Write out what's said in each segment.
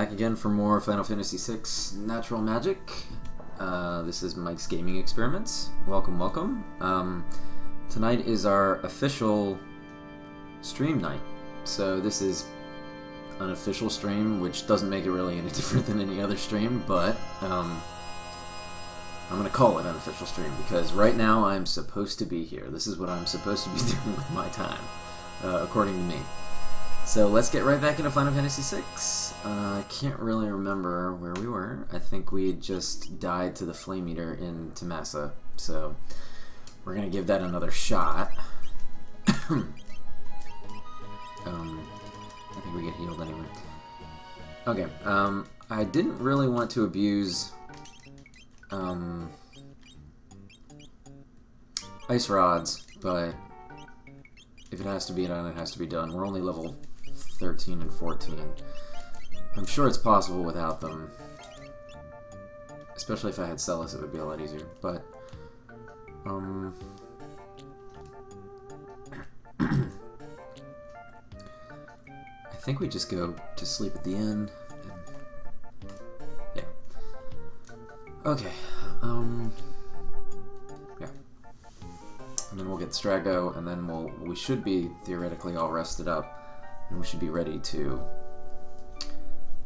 back again for more Final Fantasy VI Natural Magic. This is Mike's Gaming Experiments. Welcome, welcome. Tonight is our official stream night. So this is an official stream, which doesn't make it really any different than any other stream, but I'm going to call it an official stream because right now I'm supposed to be here. This is what I'm supposed to be doing with my time, according to me. So let's get right back into Final Fantasy VI. I can't really remember where we were. I think we had just died to the Flame Eater in Tamasa, so we're going to give that another shot. I think we get healed anyway. Okay, I didn't really want to abuse ice rods, but if it has to be done, it has to be done. We're only level 13 and 14. I'm sure it's possible without them. Especially if I had Celis, it would be a lot easier. But, I think we just go to sleep at the end. And, yeah. Okay. Yeah. And then we'll get Strago, and then we should be theoretically all rested up. And we should be ready to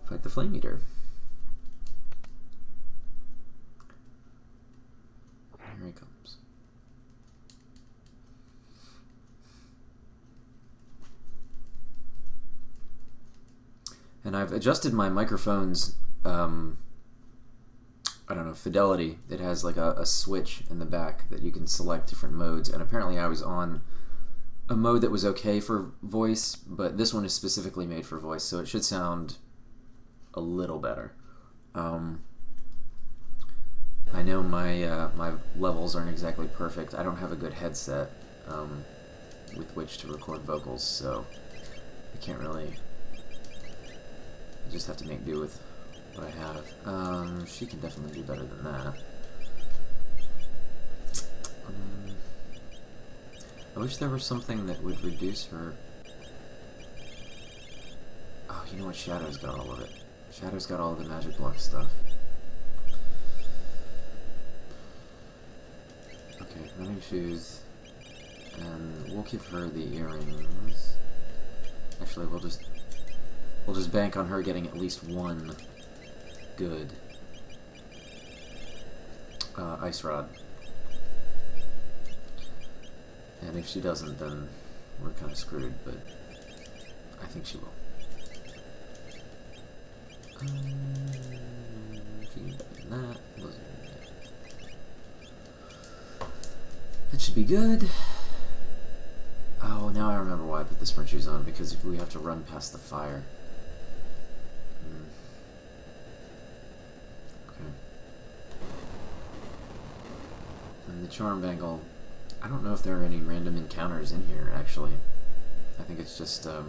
fight the Flame Eater. Here he comes. And I've adjusted my microphone's, I don't know, fidelity. It has like a switch in the back that you can select different modes. And apparently I was on a mode that was okay for voice, but this one is specifically made for voice, so it should sound a little better. I know my my levels aren't exactly perfect. I don't have a good headset with which to record vocals, so I can't really. I just have to make do with what I have. She can definitely do better than that. I wish there was something that would reduce her... Oh, you know what? Shadow's got all of it. Shadow's got all of the magic block stuff. Okay, running shoes. And we'll give her the earrings. Actually, we'll just bank on her getting at least one good ice rod. And if she doesn't, then we're kind of screwed, but I think she will. She can do better than that. That should be good. Oh, now I remember why I put the sprint shoes on, because we have to run past the fire. Okay. And the charm bangle. I don't know if there are any random encounters in here, actually. I think it's just, the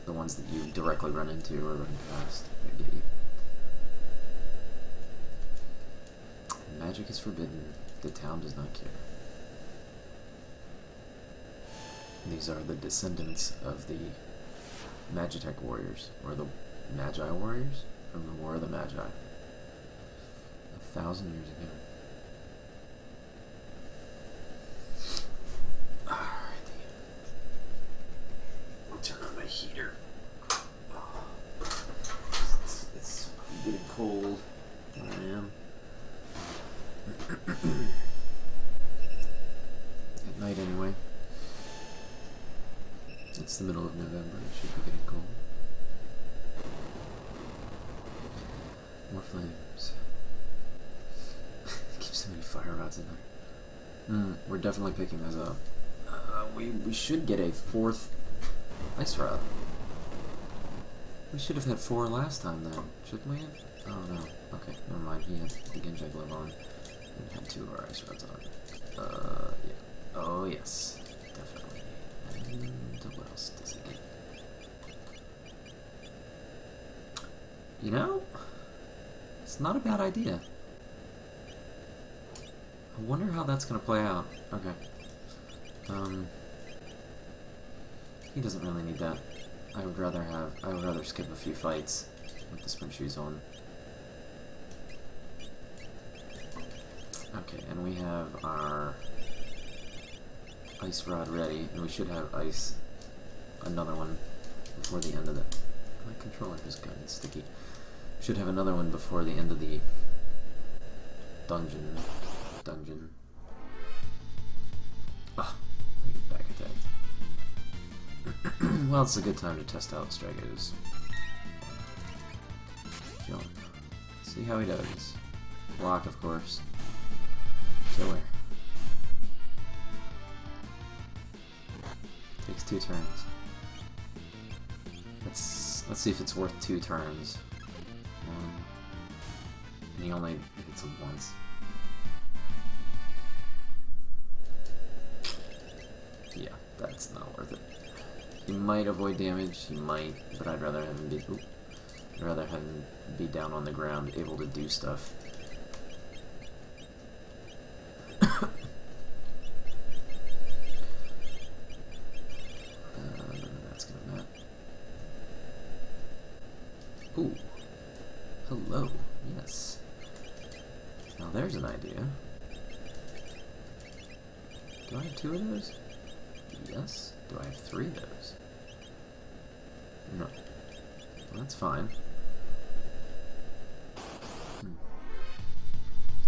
ones that you directly run into or run past that get you. Magic is forbidden. The town does not care. These are the descendants of the Magitech warriors, or the Magi warriors, from the War of the Magi. 1,000 years ago. Heater. Oh, it's getting cold where I am. At night anyway. It's the middle of November, it should be getting cold. More flames. Keep so many fire rods in there. We're definitely picking those up. We should get a fourth ice rod. We should have had 4 last time then, shouldn't we have? Oh no. Okay, never mind. He had the Genji glove on and had 2 of our ice rods on. Yeah. Oh yes. Definitely. And what else does it get? You know? It's not a bad idea. I wonder how that's gonna play out. Okay. He doesn't really need that. I would rather skip a few fights with the sprint shoes on. Okay, and we have our ice rod ready, and we should have another one before the end of the... My controller has gotten sticky. Should have another one before the end of the dungeon. Ah, let me get back at that. Well, it's a good time to test out Strago's jump. See how he does. Block, of course. Killer. Takes 2 turns. Let's see if it's worth 2 turns. And he only hits him once. Yeah, that's not worth it. He might avoid damage, he might, but I'd rather have him be... Oop, I'd rather have him be down on the ground, able to do stuff. That's gonna matter. Ooh. Hello. Yes. Now there's an idea. Do I have 2 of those? Yes. Do I have 3 of those? No. Well, that's fine.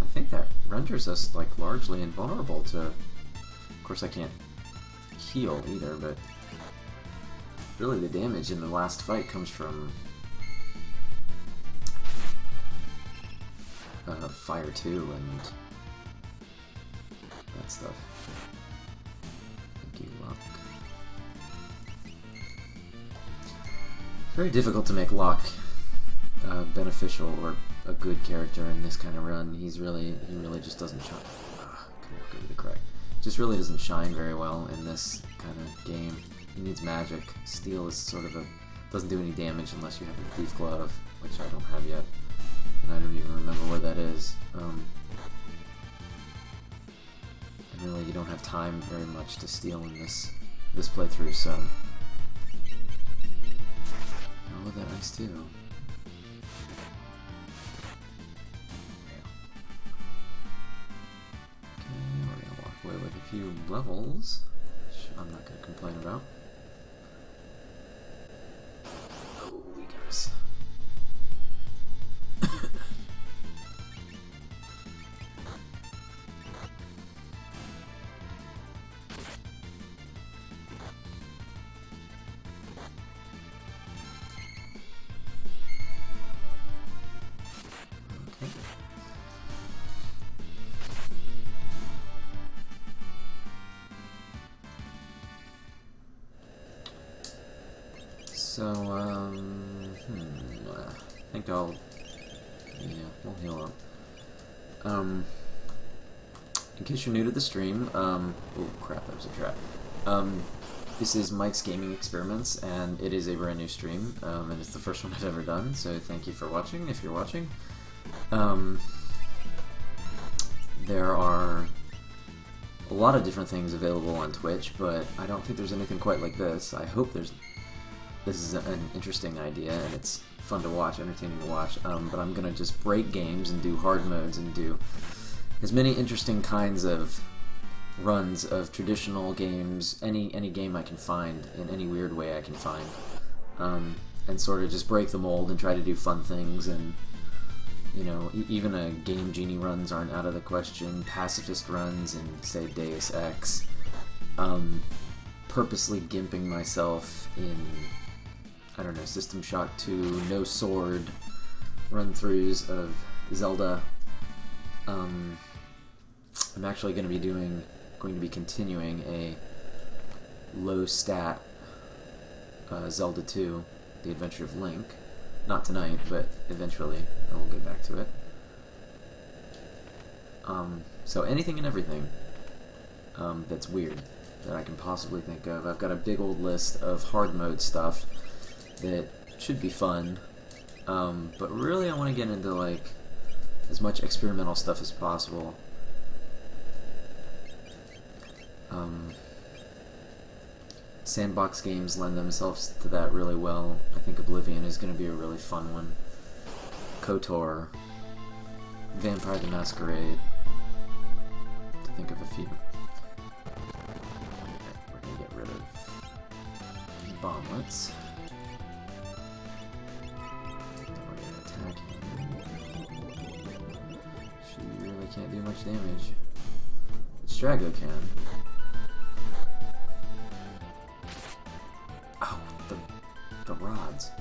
I think that renders us, like, largely invulnerable to... Of course I can't heal either, but... Really the damage in the last fight comes from... Fire 2 and... that stuff. Thank you, Locke. It's very difficult to make Locke beneficial or a good character in this kind of run. He really just doesn't shine. Can walk over the crack. Just really doesn't shine very well in this kind of game. He needs magic. Steel is sort of doesn't do any damage unless you have a Thief Glove, which I don't have yet. And I don't even remember where that is. And really, you don't have time very much to steal in this playthrough, so... How would that ice do? Okay, we're gonna walk away with a few levels, which I'm not gonna complain about. Oh, we got us. So, I think we'll heal up. In case you're new to the stream, oh crap, that was a trap. This is Mike's Gaming Experiments, and it is a brand new stream, and it's the first one I've ever done, so thank you for watching, if you're watching. There are a lot of different things available on Twitch, but I don't think there's anything quite like this. I hope this is an interesting idea, and it's fun to watch, entertaining to watch, but I'm gonna just break games and do hard modes and do as many interesting kinds of runs of traditional games, any game I can find, in any weird way I can find, and sort of just break the mold and try to do fun things, and, you know, even a Game Genie runs aren't out of the question, pacifist runs in, say, Deus Ex, purposely gimping myself in, I don't know, System Shock 2, no sword run-throughs of Zelda. I'm actually going to be continuing a low stat Zelda 2, The Adventure of Link. Not tonight, but eventually I will get back to it. So anything and everything that's weird that I can possibly think of. I've got a big old list of hard mode stuff that should be fun, but really I want to get into like as much experimental stuff as possible. Sandbox games lend themselves to that really well. I think Oblivion is going to be a really fun one. KOTOR, Vampire the Masquerade, to think of a few. We're going to get rid of bomblets. We're going to attack him. She really can't do much damage. Strago can. Oh, the rods.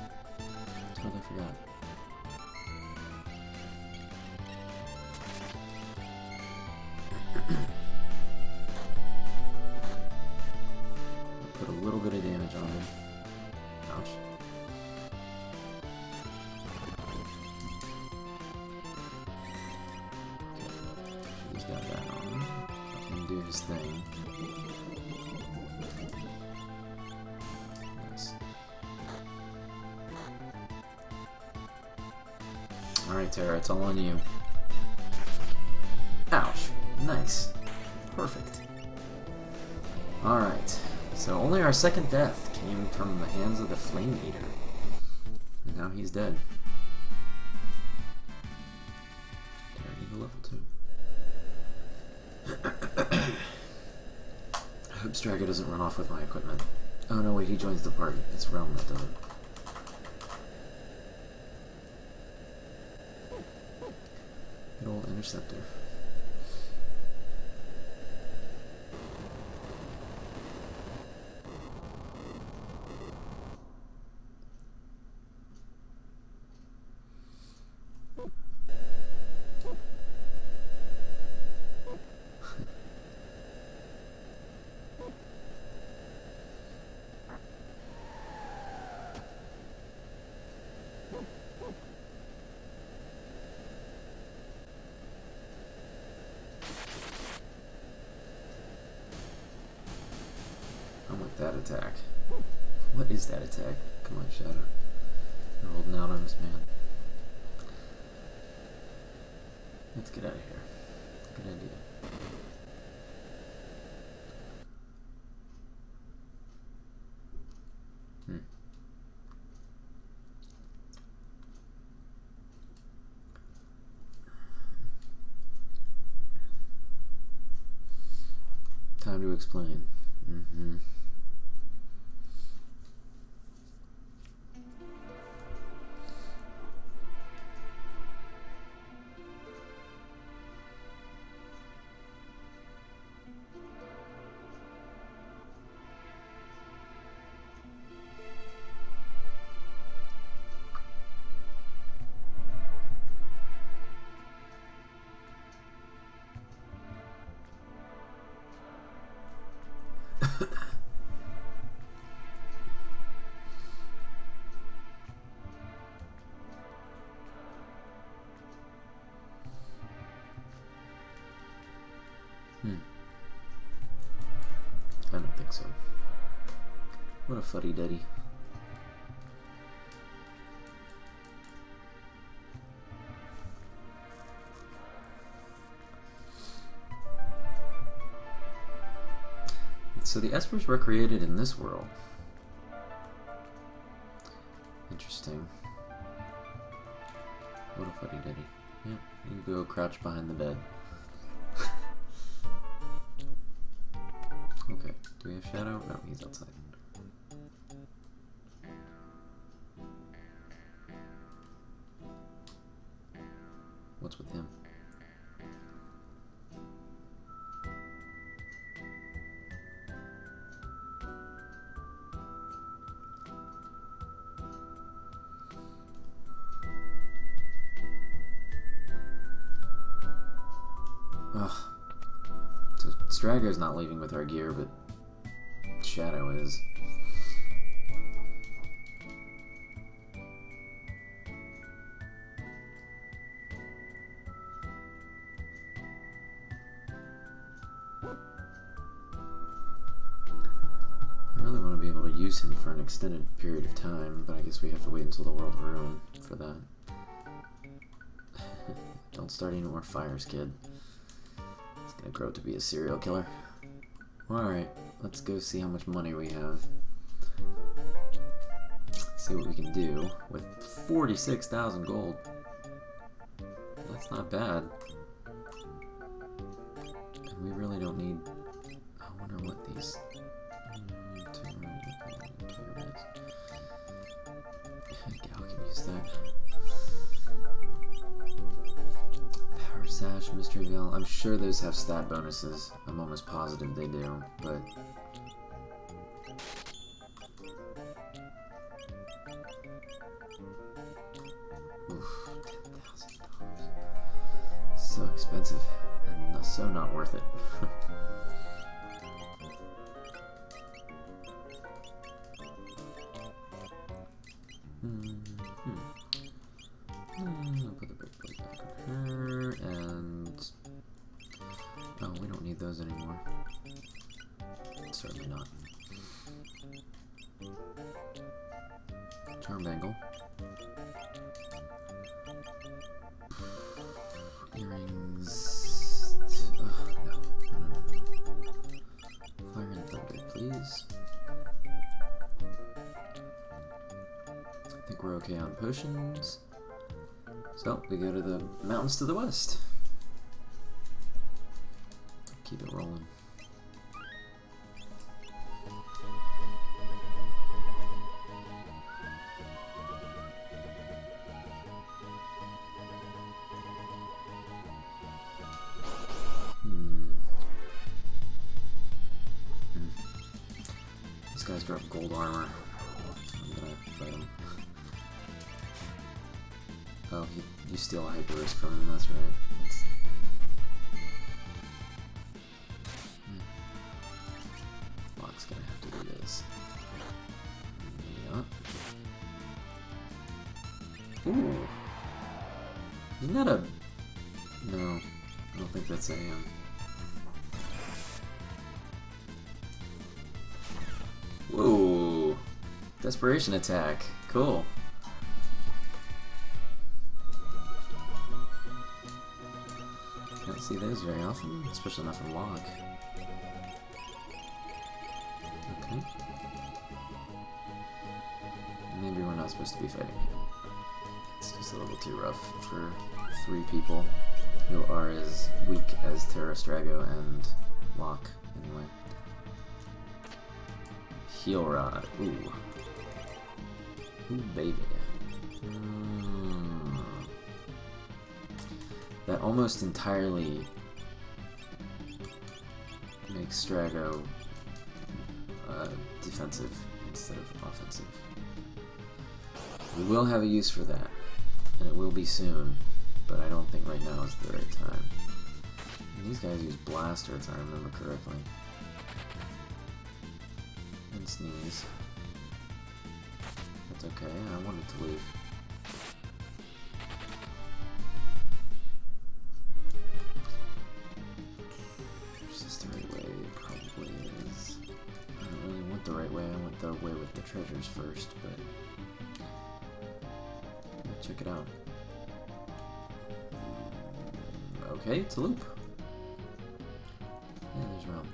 Totally forgot. Put a little bit of damage on him. Ouch. Okay, she's got that on. Let him do his thing. Nice. Alright, Terra, it's all on you. Ouch. Nice. Perfect. Alright. So only our second death came from the hands of the Flame Eater. And now he's dead. Terra Eagle level 2. I hope Strago doesn't run off with my equipment. Oh no, wait, he joins the party. It's Realm that does it. Good old Interceptor. That attack. What is that attack? Come on, Shadow. You're holding out on this man. Let's get out of here. Good idea. Time to explain. I don't think so. What a fuddy-duddy. So the Espers were created in this world. Interesting. What a fuddy-duddy. Yeah, you can go crouch behind the bed. Okay, do we have Shadow? No, he's outside. What's with him? Ugh. So Strago's not leaving with our gear, but Shadow is. I really want to be able to use him for an extended period of time, but I guess we have to wait until the World of Ruin for that. Don't start any more fires, kid. It's gonna grow up to be a serial killer. Alright, let's go see how much money we have. See what we can do with 46,000 gold. That's not bad. And we really don't need... I wonder what these... Gal can use that. Power Sash, Mystery Veil. I'm sure those have stat bonuses. I'm almost positive they do, but... Oof, $10,000. So expensive, and so not worth it. I'll put the breakpoint back on her, and... Oh, we don't need those anymore. Certainly not. Charm Bangle. Earrings... no. Fire and Thunder, please. I think we're okay on potions. So, we go to the mountains to the west. Keep it rolling. These guys drop gold armor. I'm gonna fight him. Oh, you steal a Hyper Risk from him, that's right. Locke's gonna have to do this. Yeah. Ooh! Isn't that a... No, I don't think that's a... Whoa! Desperation attack. Cool. Can't see those very often, especially not from Locke. Okay. Maybe we're not supposed to be fighting him. It's just a little too rough for 3 people who are as weak as Terra Strago and Locke, anyway. Heal Rod. Ooh. Ooh, baby. That almost entirely makes Strago defensive instead of offensive. We will have a use for that, and it will be soon, but I don't think right now is the right time. And these guys use Blaster, if I remember correctly. And Sneeze. That's okay, I wanted to leave. Is this the right way? It probably is. I don't really want the right way, I want the way with the treasures first, but... check it out. Okay, it's a loop. Yeah, there's Realm.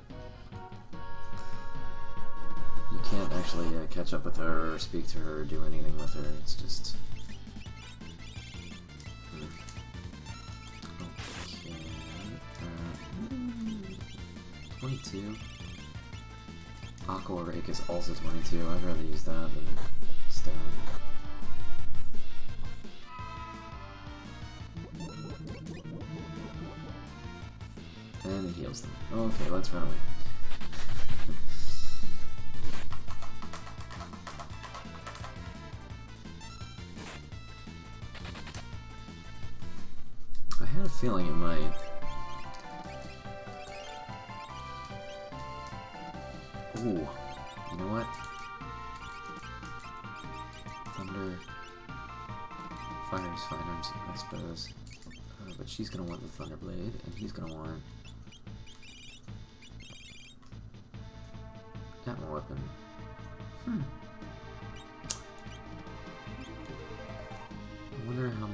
You can't actually catch up with her or speak to her or do anything with her, it's just... Okay... 22. Aqua Rake is also 22, I'd rather use that than Stone. And it heals them. Okay, let's run away. I had a feeling it might. Ooh, you know what? Thunder... Fire's fine, I suppose. But she's gonna want the Thunder Blade, and he's gonna want... Atma Weapon. I wonder how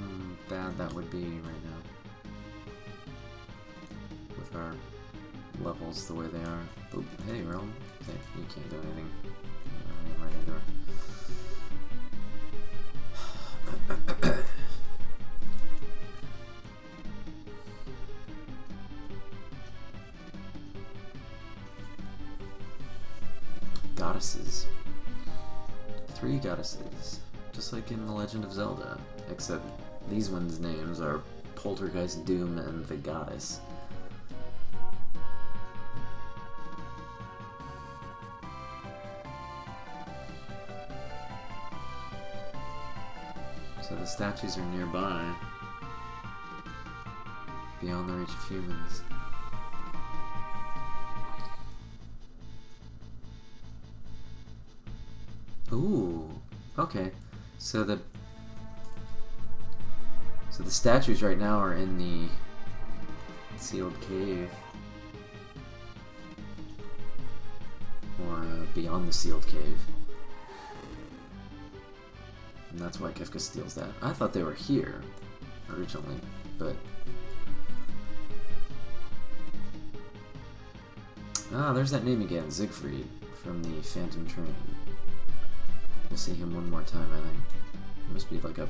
bad that would be right now. With our levels the way they are. Oop, hey, Realm. Hey, you can't do anything. Right into her. Goddesses. 3 goddesses. Just like in The Legend of Zelda. Except these ones' names are Poltergeist, Doom, and the Goddess. So the statues are nearby, beyond the reach of humans. Ooh, okay. So the statues right now are in the sealed cave, or beyond the sealed cave. And that's why Kefka steals that. I thought they were here originally, but... Ah, there's that name again, Siegfried, from the Phantom Train. We'll see him one more time, I think. He must be like a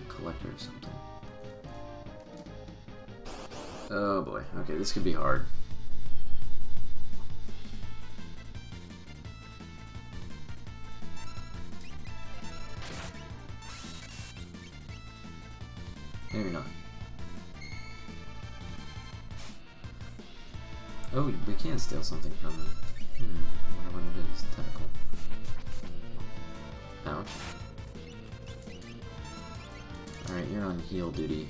collector or something. Oh boy, okay, this could be hard. Maybe not. Oh, we can steal something from him. I wonder what it is. Tentacle. Ouch. Alright, you're on heal duty,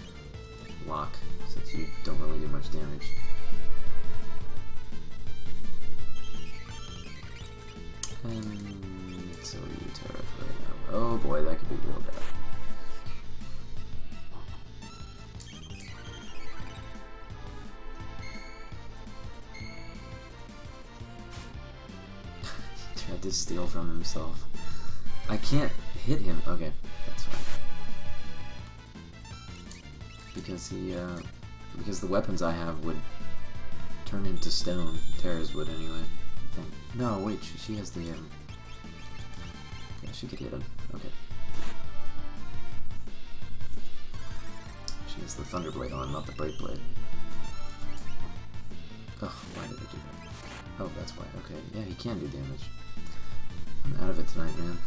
Locke, since you don't really do much damage. And so are you, Terra, for right now. Oh boy, that could be real bad. Tried to steal from himself. I can't hit him. Okay, that's fine. Because because the weapons I have would turn into stone. Terra's would anyway, I think. No, wait, she has the yeah, she could hit him. Okay. She has the Thunderblade on, not the Bright Blade. Ugh, why did I do that? Oh, that's why. Okay, yeah, he can do damage. I'm out of it tonight, man.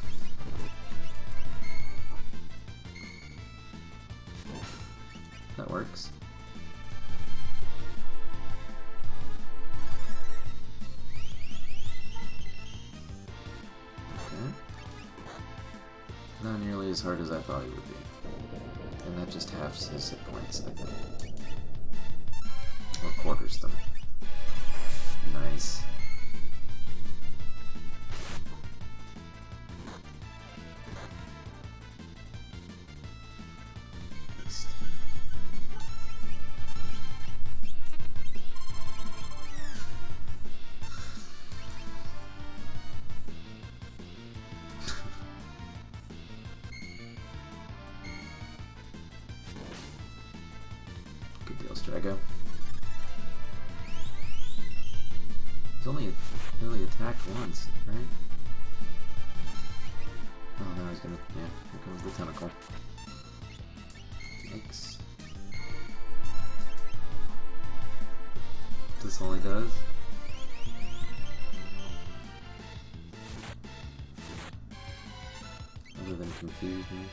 That works. Okay. Not nearly as hard as I thought he would be. And that just halves his hit points, I think. Or quarters them. Nice. Good deal, Strago. He's only really attacked once, right? Oh, now he's gonna... Yeah, here comes the tentacle. Yikes. This all he does? Other than confuse me.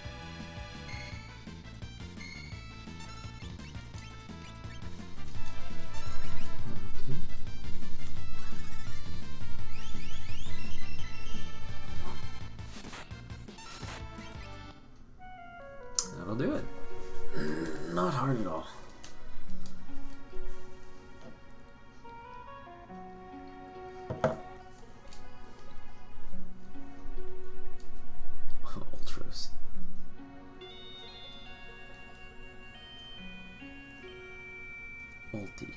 That'll do it. Not hard at all. Ultros. Ulti.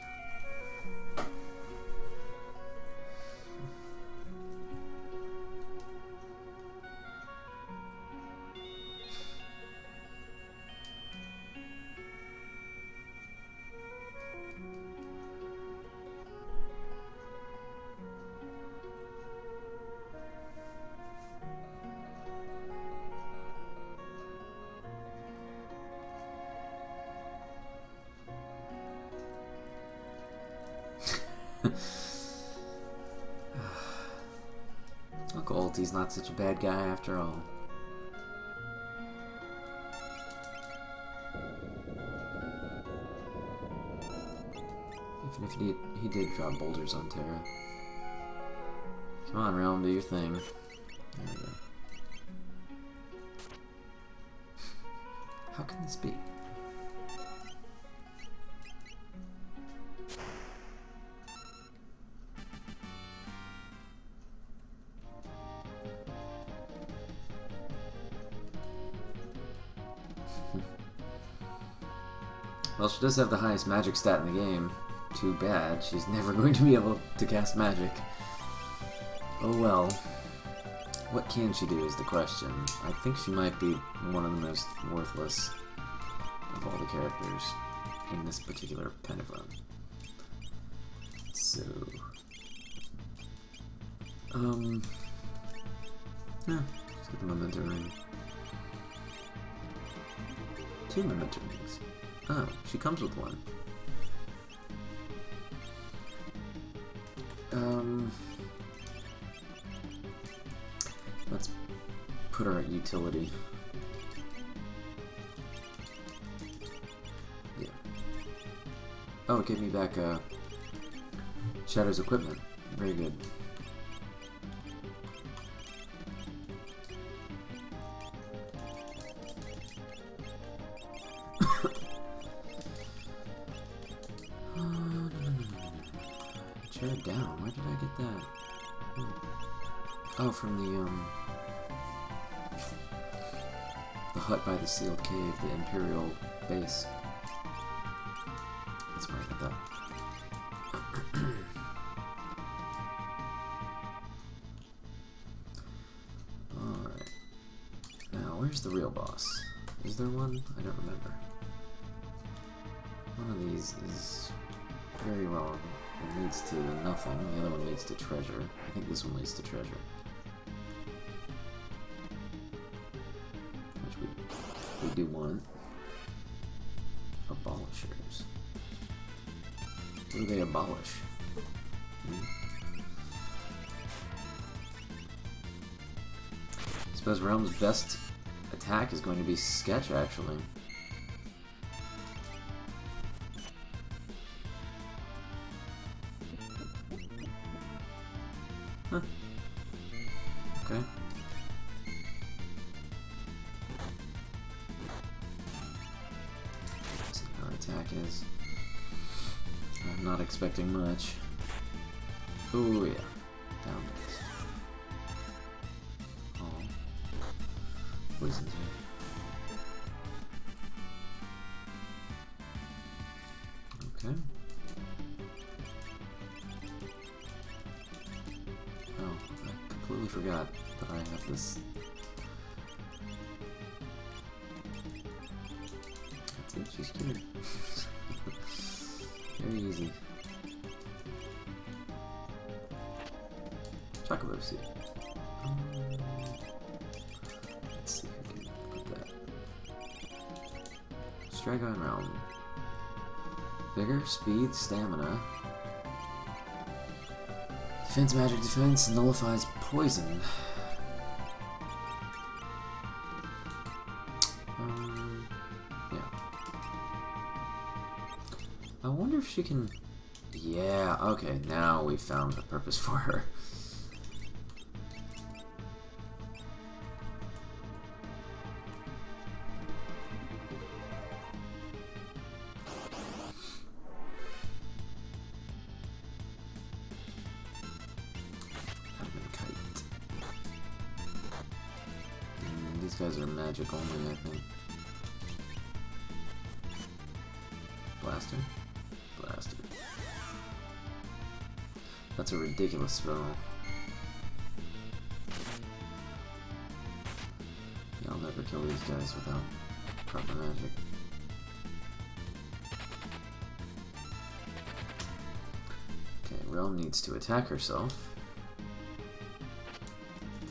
Uncle Ulti's not such a bad guy after all. Even if he did drop boulders on Terra. Come on, Realm, do your thing. There we go. How can this be? Well, she does have the highest magic stat in the game. Too bad, she's never going to be able to cast magic. Oh well. What can she do is the question. I think she might be one of the most worthless of all the characters in this particular pen of run. So... yeah, let's get the Memento Ring. 2 Memento Rings. Oh, she comes with one. Let's put her at utility. Yeah. Oh, it gave me back Shadow's equipment. Very good. Tear it down. Where did I get that? Oh, from the hut by the sealed cave, the Imperial base. That's where I got that. Alright. Now, where's the real boss? Is there one? I don't remember. One of these is very wrong. It leads to nothing. The other one leads to treasure. I think this one leads to treasure. Which we do want. Abolishers. What do they abolish? I suppose Realm's best attack is going to be Sketch, actually. Huh. Okay. Let's see how our attack is. I'm not expecting much. Ooh, yeah. Down this. Oh. Poison's here. Okay. Oh, I completely forgot that I have this. That's it, she's cured. Very easy. Chocobo seed. Let's see if we can put that. Stragon Realm. Vigor, speed, stamina. Defense, magic defense, nullifies poison. Yeah. I wonder if she can... Yeah, okay, now we found a purpose for her. These guys are magic only, I think. Blaster? Blaster. That's a ridiculous spell. Yeah, I'll never kill these guys without proper magic. Okay, Realm needs to attack herself.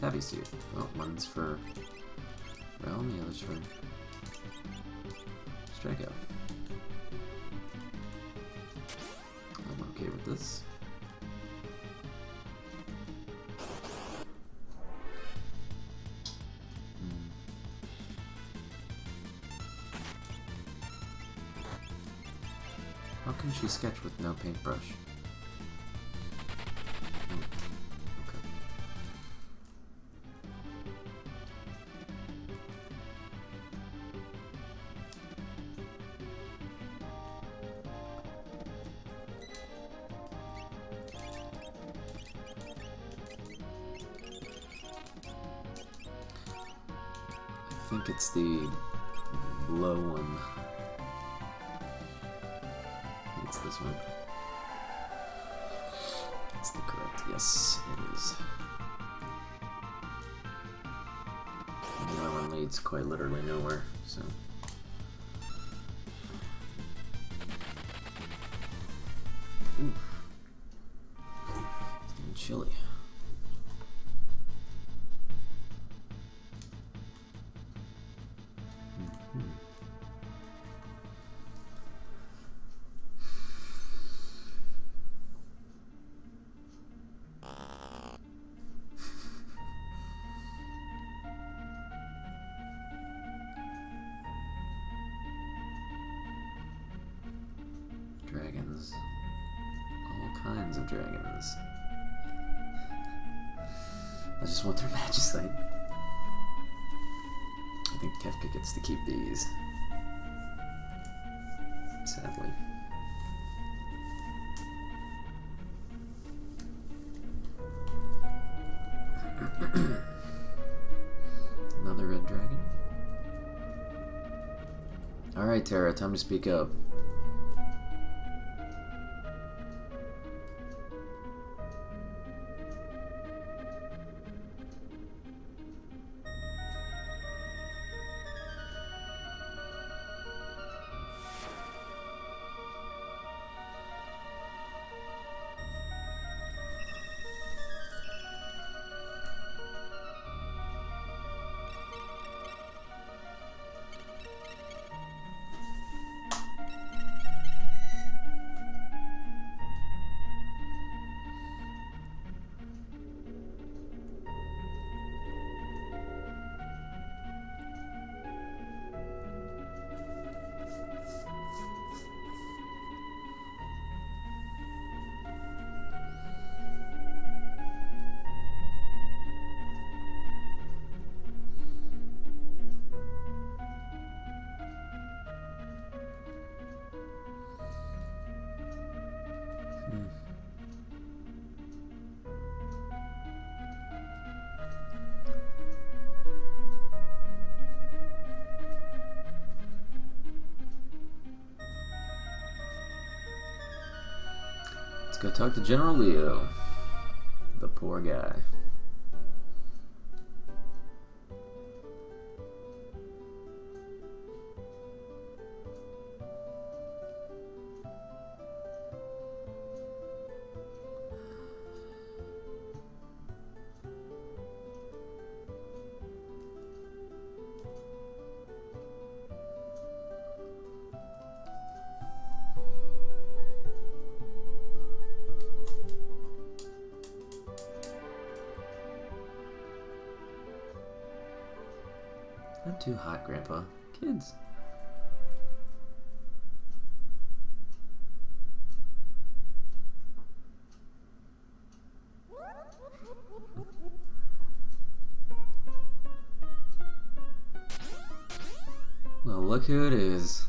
Tabby suit. Well, one's for Realm, the other's for Strago. I'm okay with this. How can she sketch with no paintbrush? Hmm, okay. I think it's the low one. It's this one. It's the correct. Yes, it is. And the other one leads quite literally nowhere, so. Ooh. It's getting chilly. Dragons. All kinds of dragons. I just want their magicite. I think Kefka gets to keep these. Sadly. Another red dragon. Alright, Terra, time to speak up. Let's go talk to General Leo. The poor guy. Not too hot, Grandpa. Kids. Well, look who it is.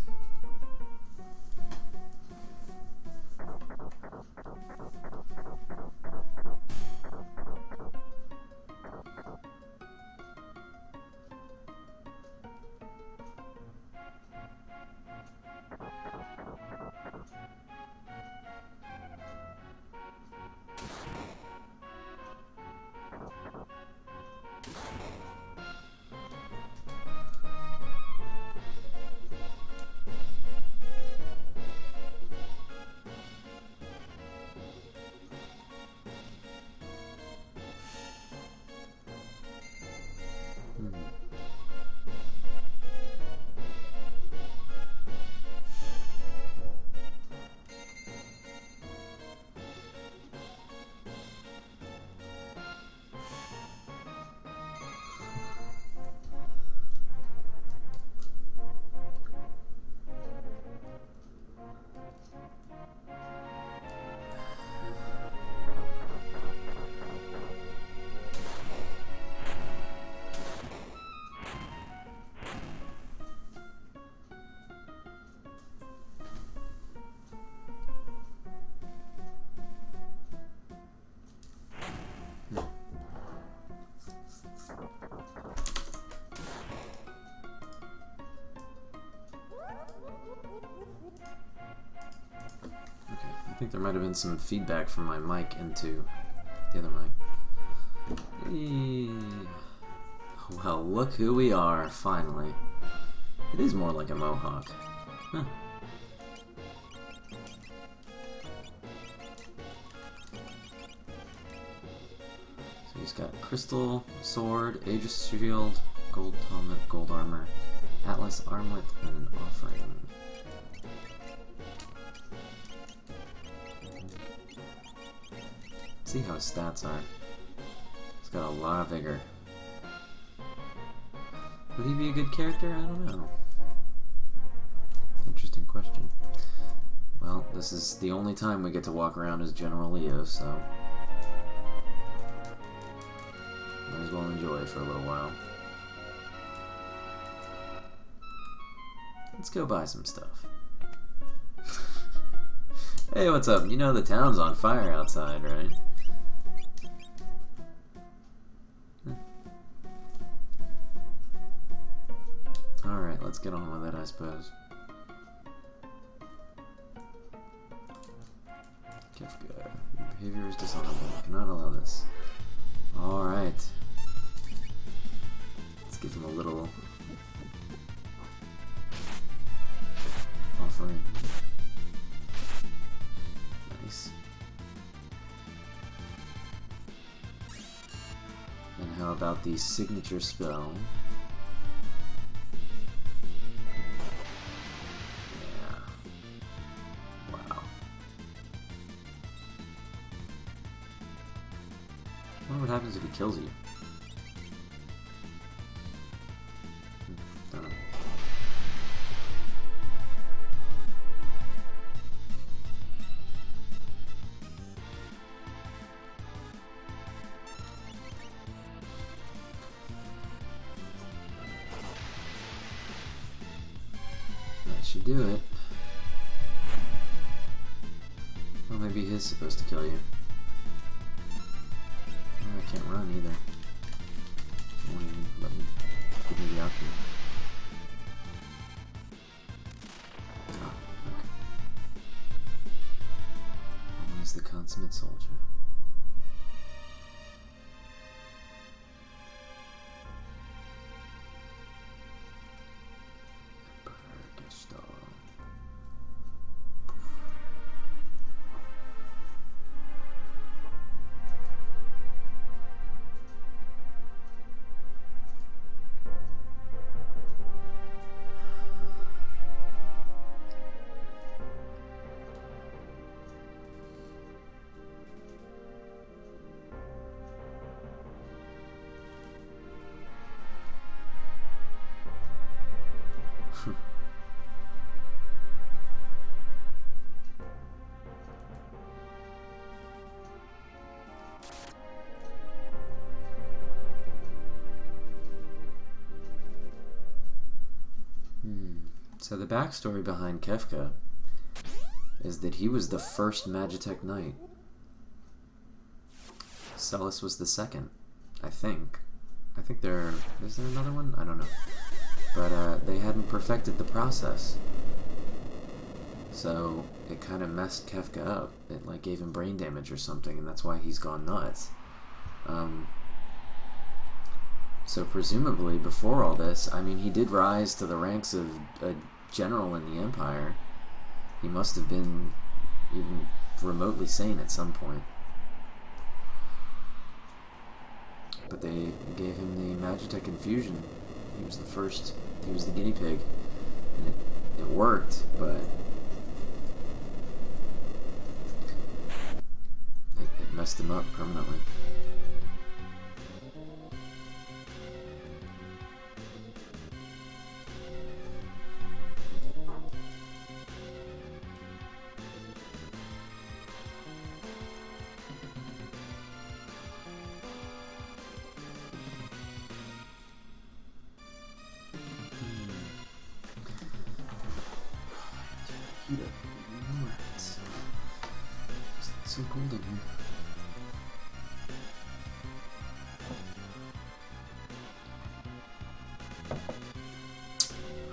think there might have been some feedback from my mic into the other mic. Well, look who we are, finally. It is more like a mohawk. Huh. So he's got crystal sword, Aegis shield, gold helmet, gold armor, Atlas armlet, and an offering. See how his stats are. He's got a lot of vigor. Would he be a good character? I don't know. Interesting question. Well, this is the only time we get to walk around as General Leo, so might as well enjoy it for a little while. Let's go buy some stuff. Hey, what's up? You know the town's on fire outside, right? Alright, let's get on with it, I suppose. Kefka, your behavior is dishonorable. Cannot allow this. Alright. Let's give him a little offering. Nice. And how about the signature spell? I wonder what happens if he kills you. Don't know. That should do it. Well, maybe he is supposed to kill you. I can't run either. It won't even let me give me the option. Oh, okay. Always the consummate soldier. So the backstory behind Kefka is that he was the first Magitech Knight. Celes was the second, I think. I think is there another one? I don't know. But they hadn't perfected the process. So it kind of messed Kefka up. It like gave him brain damage or something, and that's why he's gone nuts. So presumably before all this, I mean, he did rise to the ranks of a general in the Empire. He must have been even remotely sane at some point. But they gave him the Magitech infusion. He was the first, he was the guinea pig. And it worked, but it messed him up permanently. Heat up. Alright. It's so cold in here.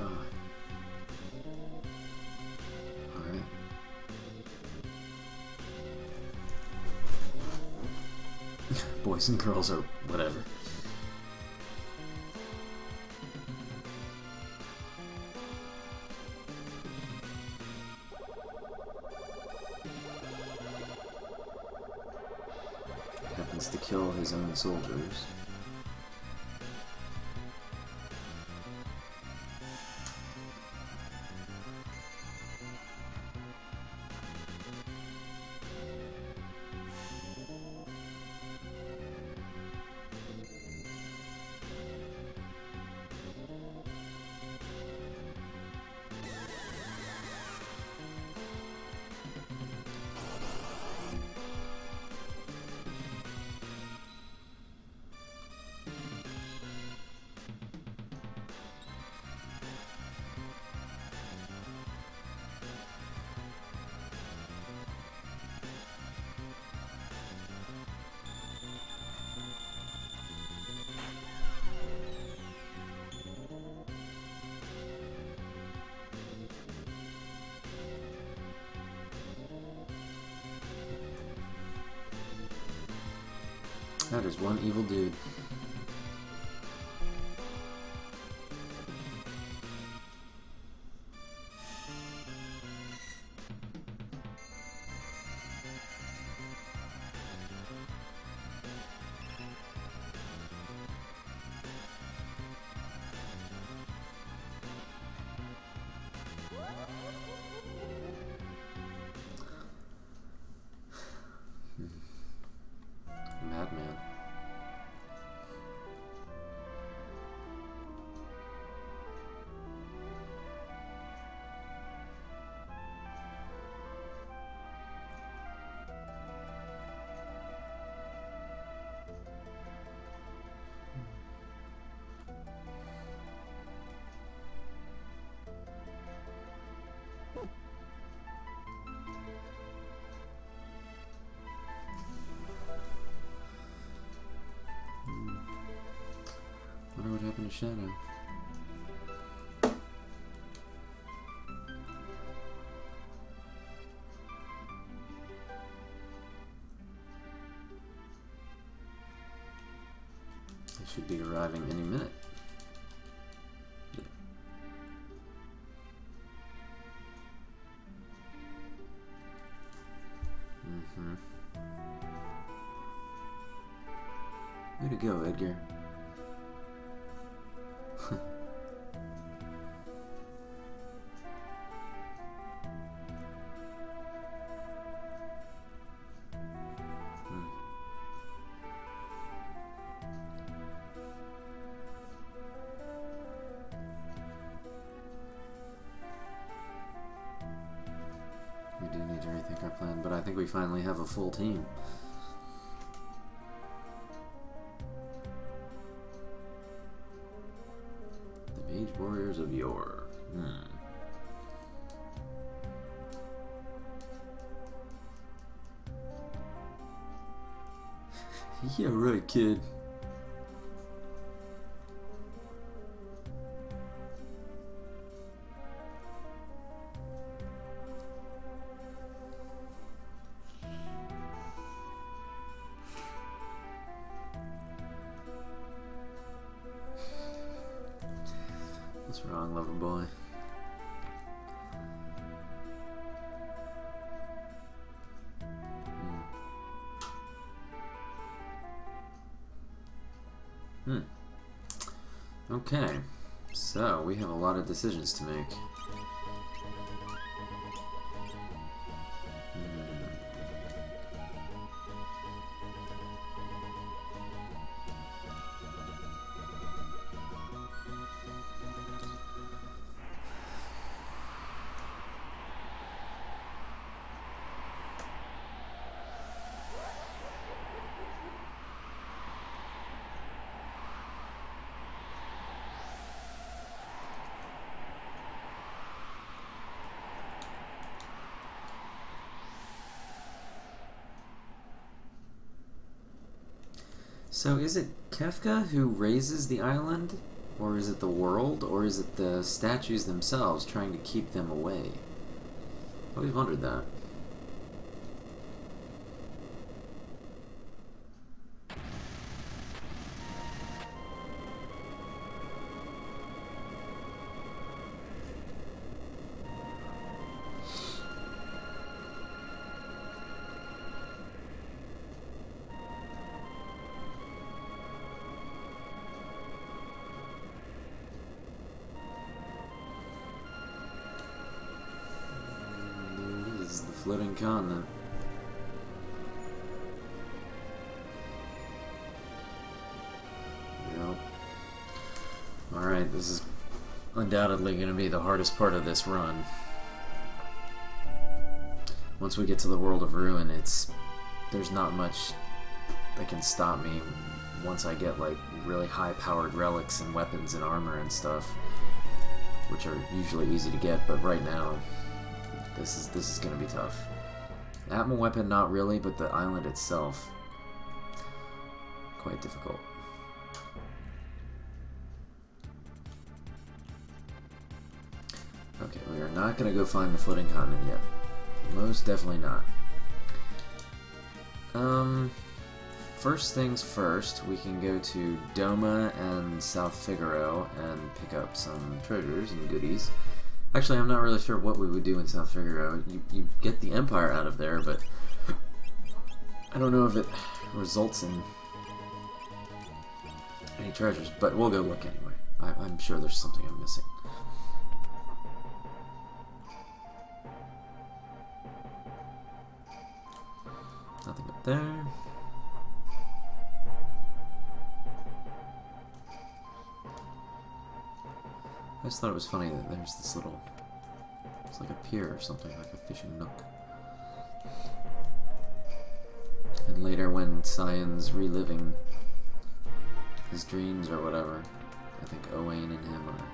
Alright. boys and girls or whatever. Happens to kill his own soldiers. That is one evil dude. Madman. Wonder what happened to Shadow. They should be arriving any minute. Yeah. Way to go, Edgar. We do need to rethink our plan, but I think we finally have a full team. The Mage Warriors of Yore. Yeah, right, kid. What's wrong, lover boy? Okay, so we have a lot of decisions to make. So is it Kefka who raises the island? Or is it the world? Or is it the statues themselves trying to keep them away? I always wondered that. floating continent. Yep. Alright, this is undoubtedly going to be the hardest part of this run. Once we get to the World of Ruin, there's not much that can stop me once I get like really high-powered relics and weapons and armor and stuff, which are usually easy to get, but right now this is going to be tough. Atma weapon, not really, but the island itself, quite difficult. Okay, we are not going to go find the floating continent yet. Most definitely not. First things first, we can go to Doma and South Figaro and pick up some treasures and goodies. Actually, I'm not really sure what we would do in South Figaro. You get the Empire out of there, but I don't know if it results in any treasures, but we'll go look anyway. I'm sure there's something I'm missing. Nothing up there. I just thought it was funny that there's this little, it's like a pier or something, like a fishing nook. And later when Cyan's reliving his dreams or whatever, I think Owain and him are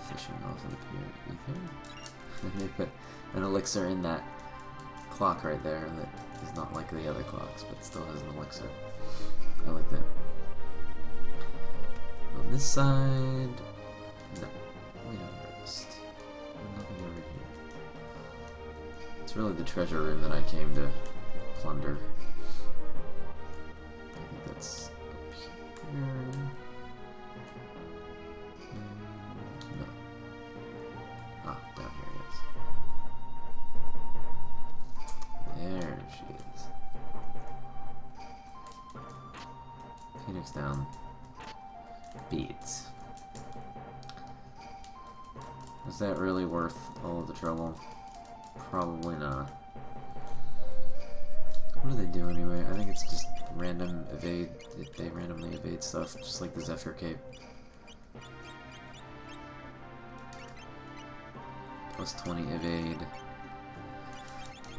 fishing off of the pier. Ether? And they put an elixir in that clock right there that is not like the other clocks, but still has an elixir. I like that. On this side, no. Wait a minute. Nothing over here. It's really the treasure room that I came to plunder. I think that's up here. No. Ah, down here, yes. There she is. Phoenix down. Beads. Is that really worth all of the trouble? Probably not. What do they do anyway? I think it's just random evade. They randomly evade stuff, just like the Zephyr Cape. Plus 20 evade.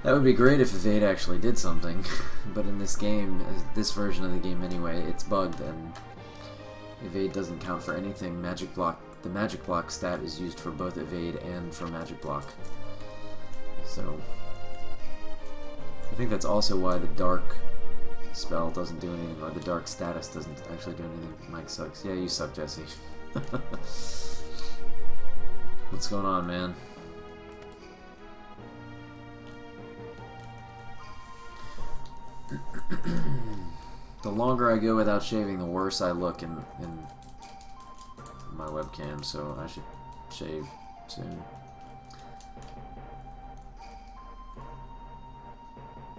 That would be great if evade actually did something, but in this game, this version of the game anyway, it's bugged and evade doesn't count for anything. Magic block, the magic block stat is used for both evade and for magic block. So I think that's also why the dark spell doesn't do anything, or the dark status doesn't actually do anything. Mike sucks. Yeah, you suck, Jesse. What's going on, man? The longer I go without shaving, the worse I look in my webcam, so I should shave soon.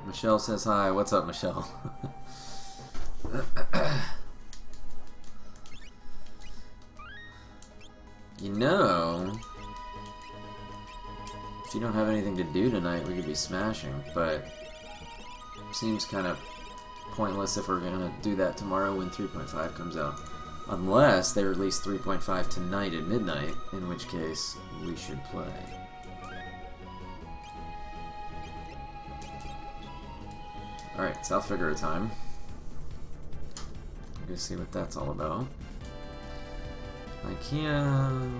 Michelle says hi. What's up, Michelle? You know, if you don't have anything to do tonight, we could be smashing, but seems kind of pointless if we're gonna do that tomorrow when 3.5 comes out. Unless they release 3.5 tonight at midnight, in which case we should play. Alright, South Figaro time. I'm gonna see what that's all about. IKEA.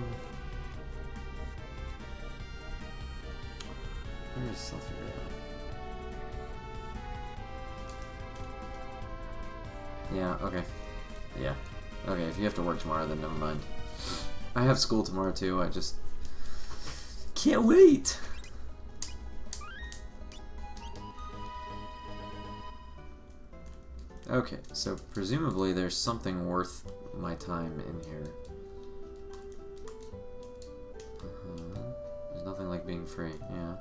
Where is South Figaro? Yeah, okay. Yeah. Okay, if you have to work tomorrow, then never mind. I have school tomorrow too, I just can't wait! Okay, so presumably there's something worth my time in here. There's nothing like being free, yeah.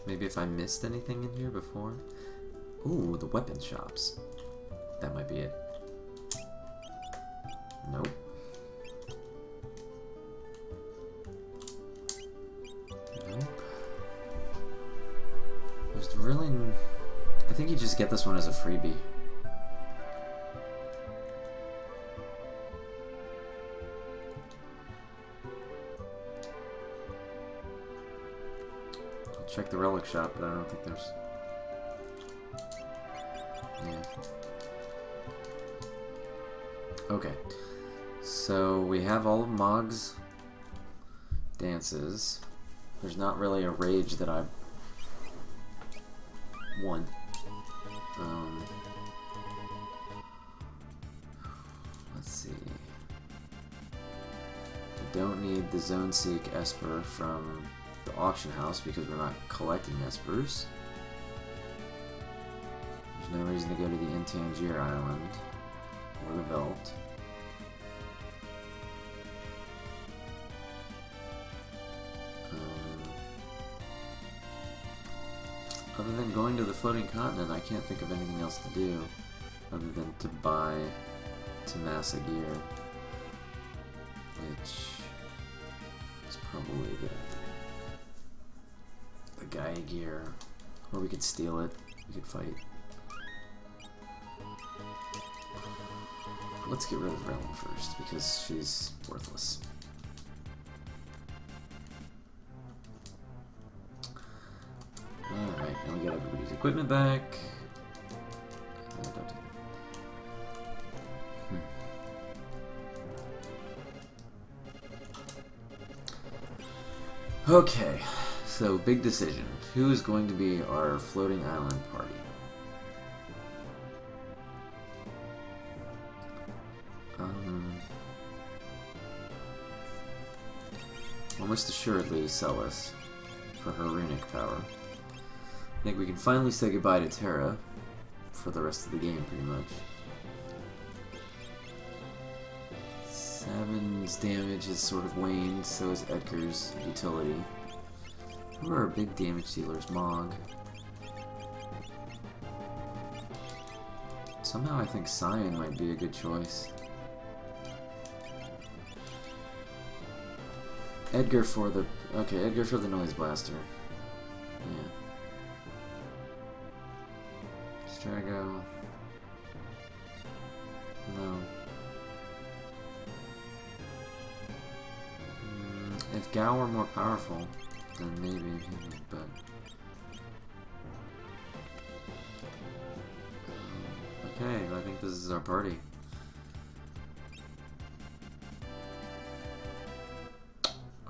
Maybe if I missed anything in here before? Ooh, the weapon shops. That might be it. Nope. really... I think you just get this one as a freebie. I'll check the relic shop, but I don't think there's... Yeah. Okay. So we have all of Mog's dances. There's not really a rage that I want. Let's see. We don't need the Zone Seek Esper from the auction house because we're not collecting Espers. There's no reason to go to the Intangier Island or the Veld. Other than going to the floating continent, I can't think of anything else to do other than to buy Tamasa gear, which is probably a good idea. The Gaia gear, or we could steal it, we could fight. Let's get rid of Realm first, because she's worthless. Alright, now we got everybody's equipment back. Don't take that. Okay, so big decision. Who is going to be our floating island party? Almost assuredly Celes for her runic power. I think we can finally say goodbye to Terra for the rest of the game, pretty much. 7's damage has sort of waned, so is Edgar's utility. Who are our big damage dealers? Mog. Somehow I think Cyan might be a good choice. Edgar for the... Okay, Edgar for the Noise Blaster. Yeah. Strago. No. If Gao were more powerful, then maybe, but... Okay, I think this is our party.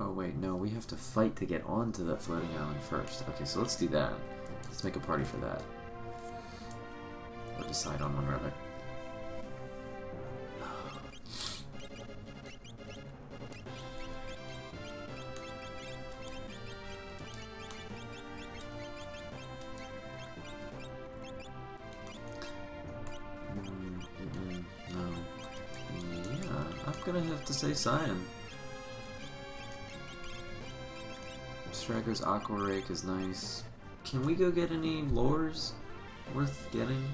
Oh wait, no, we have to fight to get onto the floating island first. Okay, so let's do that. Let's make a party for that. Or decide on one, rather. No. Yeah, I'm gonna have to say Cyan. Strago's Aqua Rake is nice. Can we go get any lures worth getting?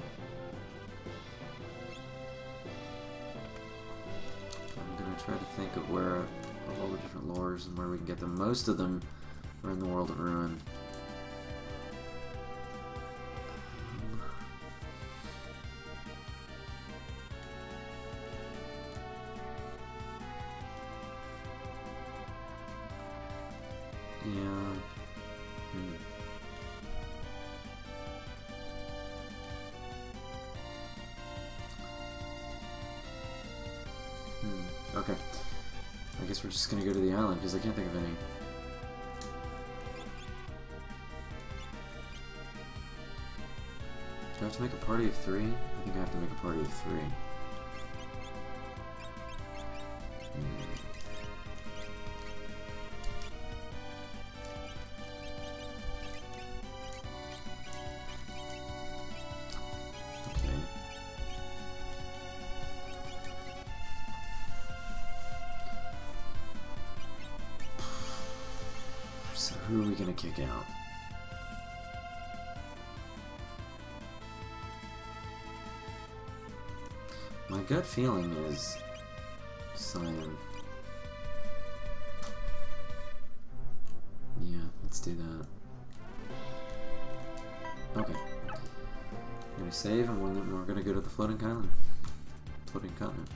I'm gonna try to think of where, of all the different lures and where we can get them. Most of them are in the World of Ruin. Yeah. Okay. I guess we're just gonna go to the island because I can't think of any. Do I have to make a party of 3? I think I have to make a party of 3. So who are we gonna kick out? My gut feeling is Cyan. Yeah, let's do that. Okay. I'm gonna save, and we're gonna go to the floating island. Floating continent.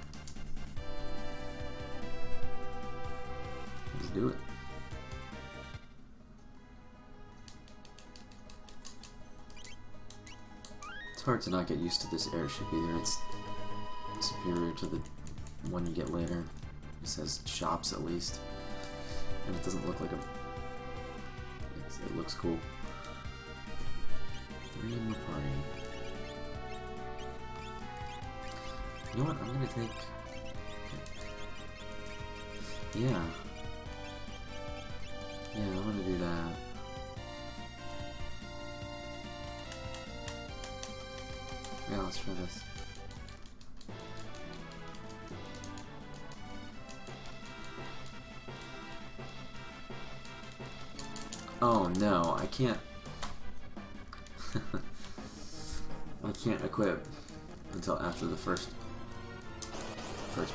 Let's do it. It's hard to not get used to this airship either. It's superior to the one you get later. It says shops at least. And it doesn't look like a... It looks cool. 3 in the party. You know what? I'm gonna take... Okay. Yeah. Yeah, I'm gonna do that. Yeah, let's try this. Oh no, I can't... I can't equip until after the first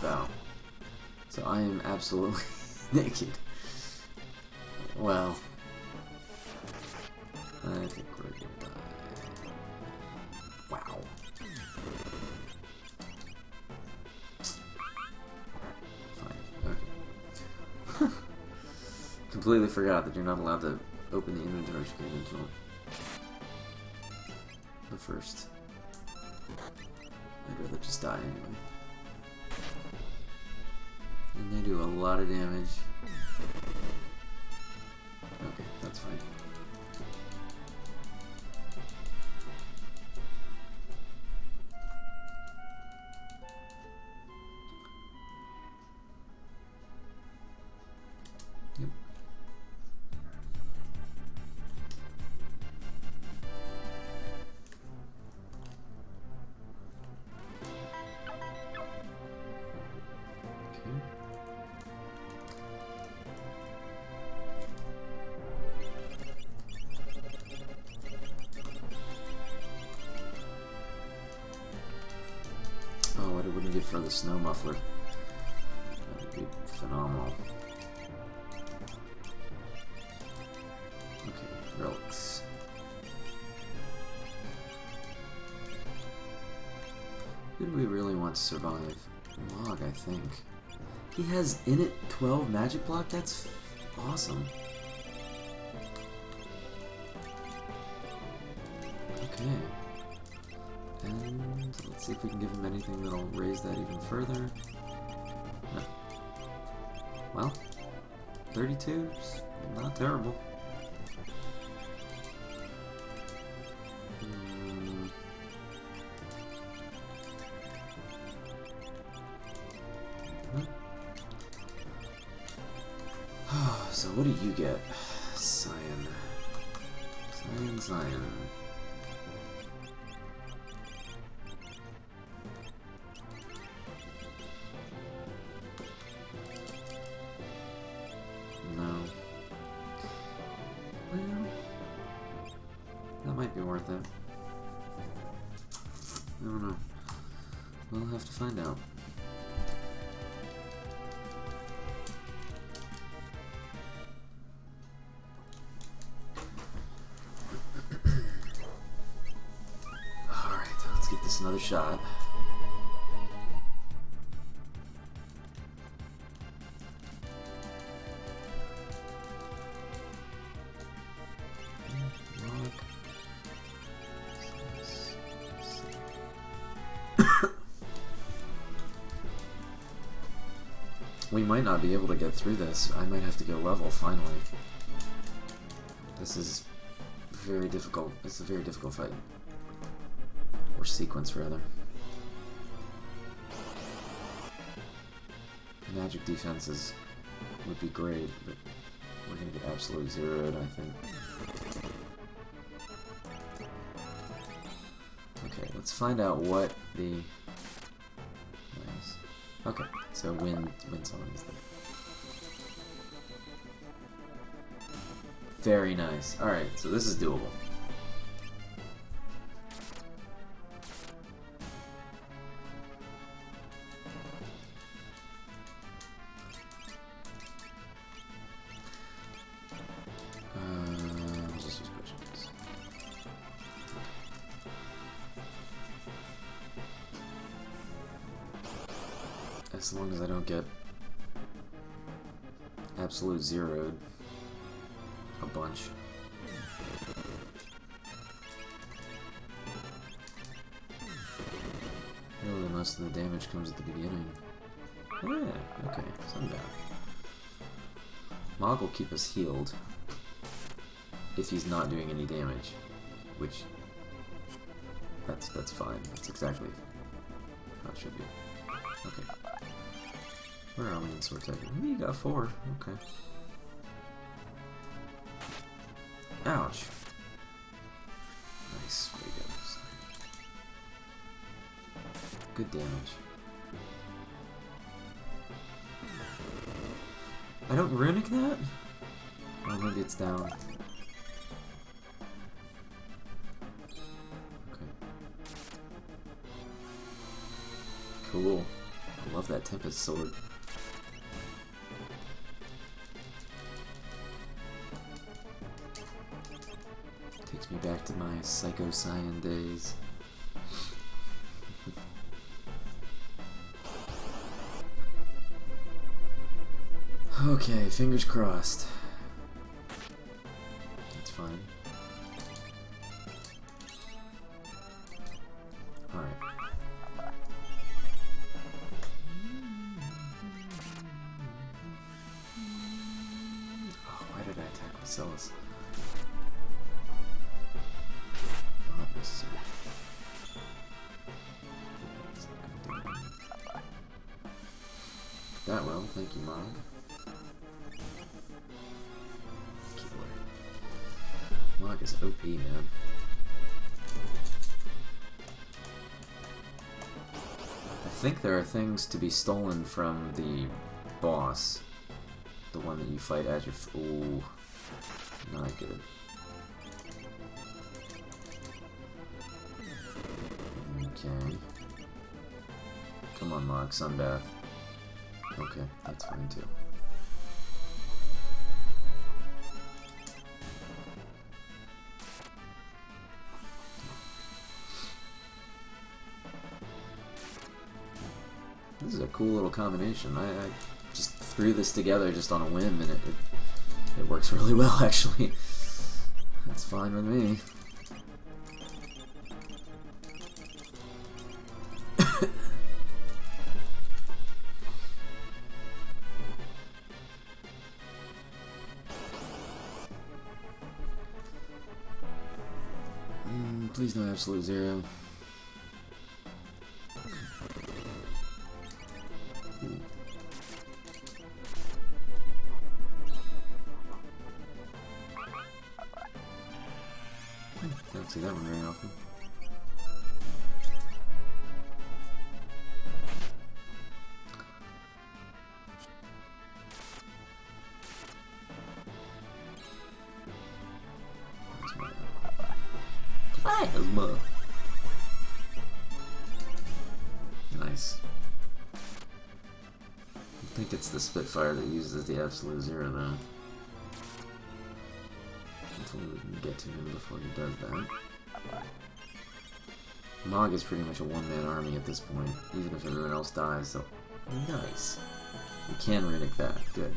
battle. So I am absolutely naked. Well, I think we're gonna die. Wow. Fine. Okay. Completely forgot that you're not allowed to open the inventory screen until the first. I'd rather just die anyway. And they do a lot of damage. Okay, that's fine. Yep. Oh, what it wouldn't get for the snow muffler. That would be phenomenal. Okay, relics. Who do we really want to survive? Mog, I think. He has in it 12 magic block? That's awesome. Okay. And let's see if we can give him anything that'll raise that even further. No. Well, 32 is not terrible. So what do you get? Cyan. Cyan. No. Well, that might be worth it. I don't know. We'll have to find out. Give this another shot. We might not be able to get through this. I might have to go level finally. This is very difficult. It's a very difficult fight. Or sequence, rather. Magic defenses would be great, but we're gonna get absolutely zeroed, I think. Okay, let's find out what the... Nice. Okay, so wind song is there. Very nice. Alright, so this is doable. As long as I don't get absolute zeroed a bunch. Really, most of the damage comes at the beginning. Yeah, okay, Sunbath. Mog will keep us healed if he's not doing any damage, which that's fine. That's exactly how it should be. Okay. Where are we in Sword Tiger? You got 4. Okay. Ouch. Nice. Way to go. Good damage. I don't runic that? Oh, maybe it's down. Okay. Cool. I love that Tempest sword. Takes me back to my Psycho Saiyan days. Okay, fingers crossed. That's fine. Alright. Oh, why did I attack Marcellus? Not necessary. That well, thank you, Mog. Mog is OP, man. I think there are things to be stolen from the boss. The one that you fight as your... Ooh. Not good. Okay. Come on, Mog. Sunbath. Okay, that's fine too. This is a cool little combination. I just threw this together just on a whim, and it works really well, actually. That's fine with me. Please no absolute zero. Don't see that one very often. Plasma. Nice. I think it's the Spitfire that uses the absolute zero though. Hopefully we can get to him before he does that. Mog is pretty much a one-man army at this point, even if everyone else dies, so... Nice. We can runic that. Good.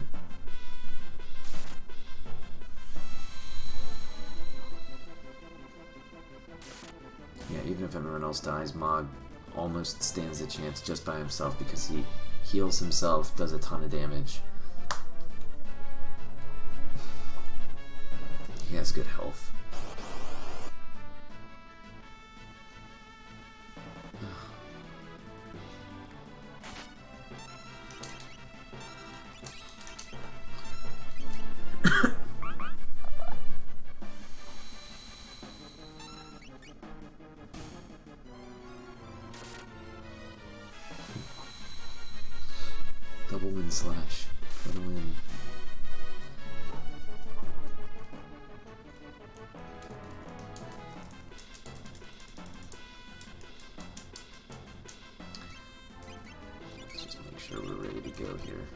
Yeah, even if everyone else dies, Mog almost stands a chance just by himself because he heals himself, does a ton of damage. He has good health. Double win slash for the win. Let's just make sure we're ready to go here.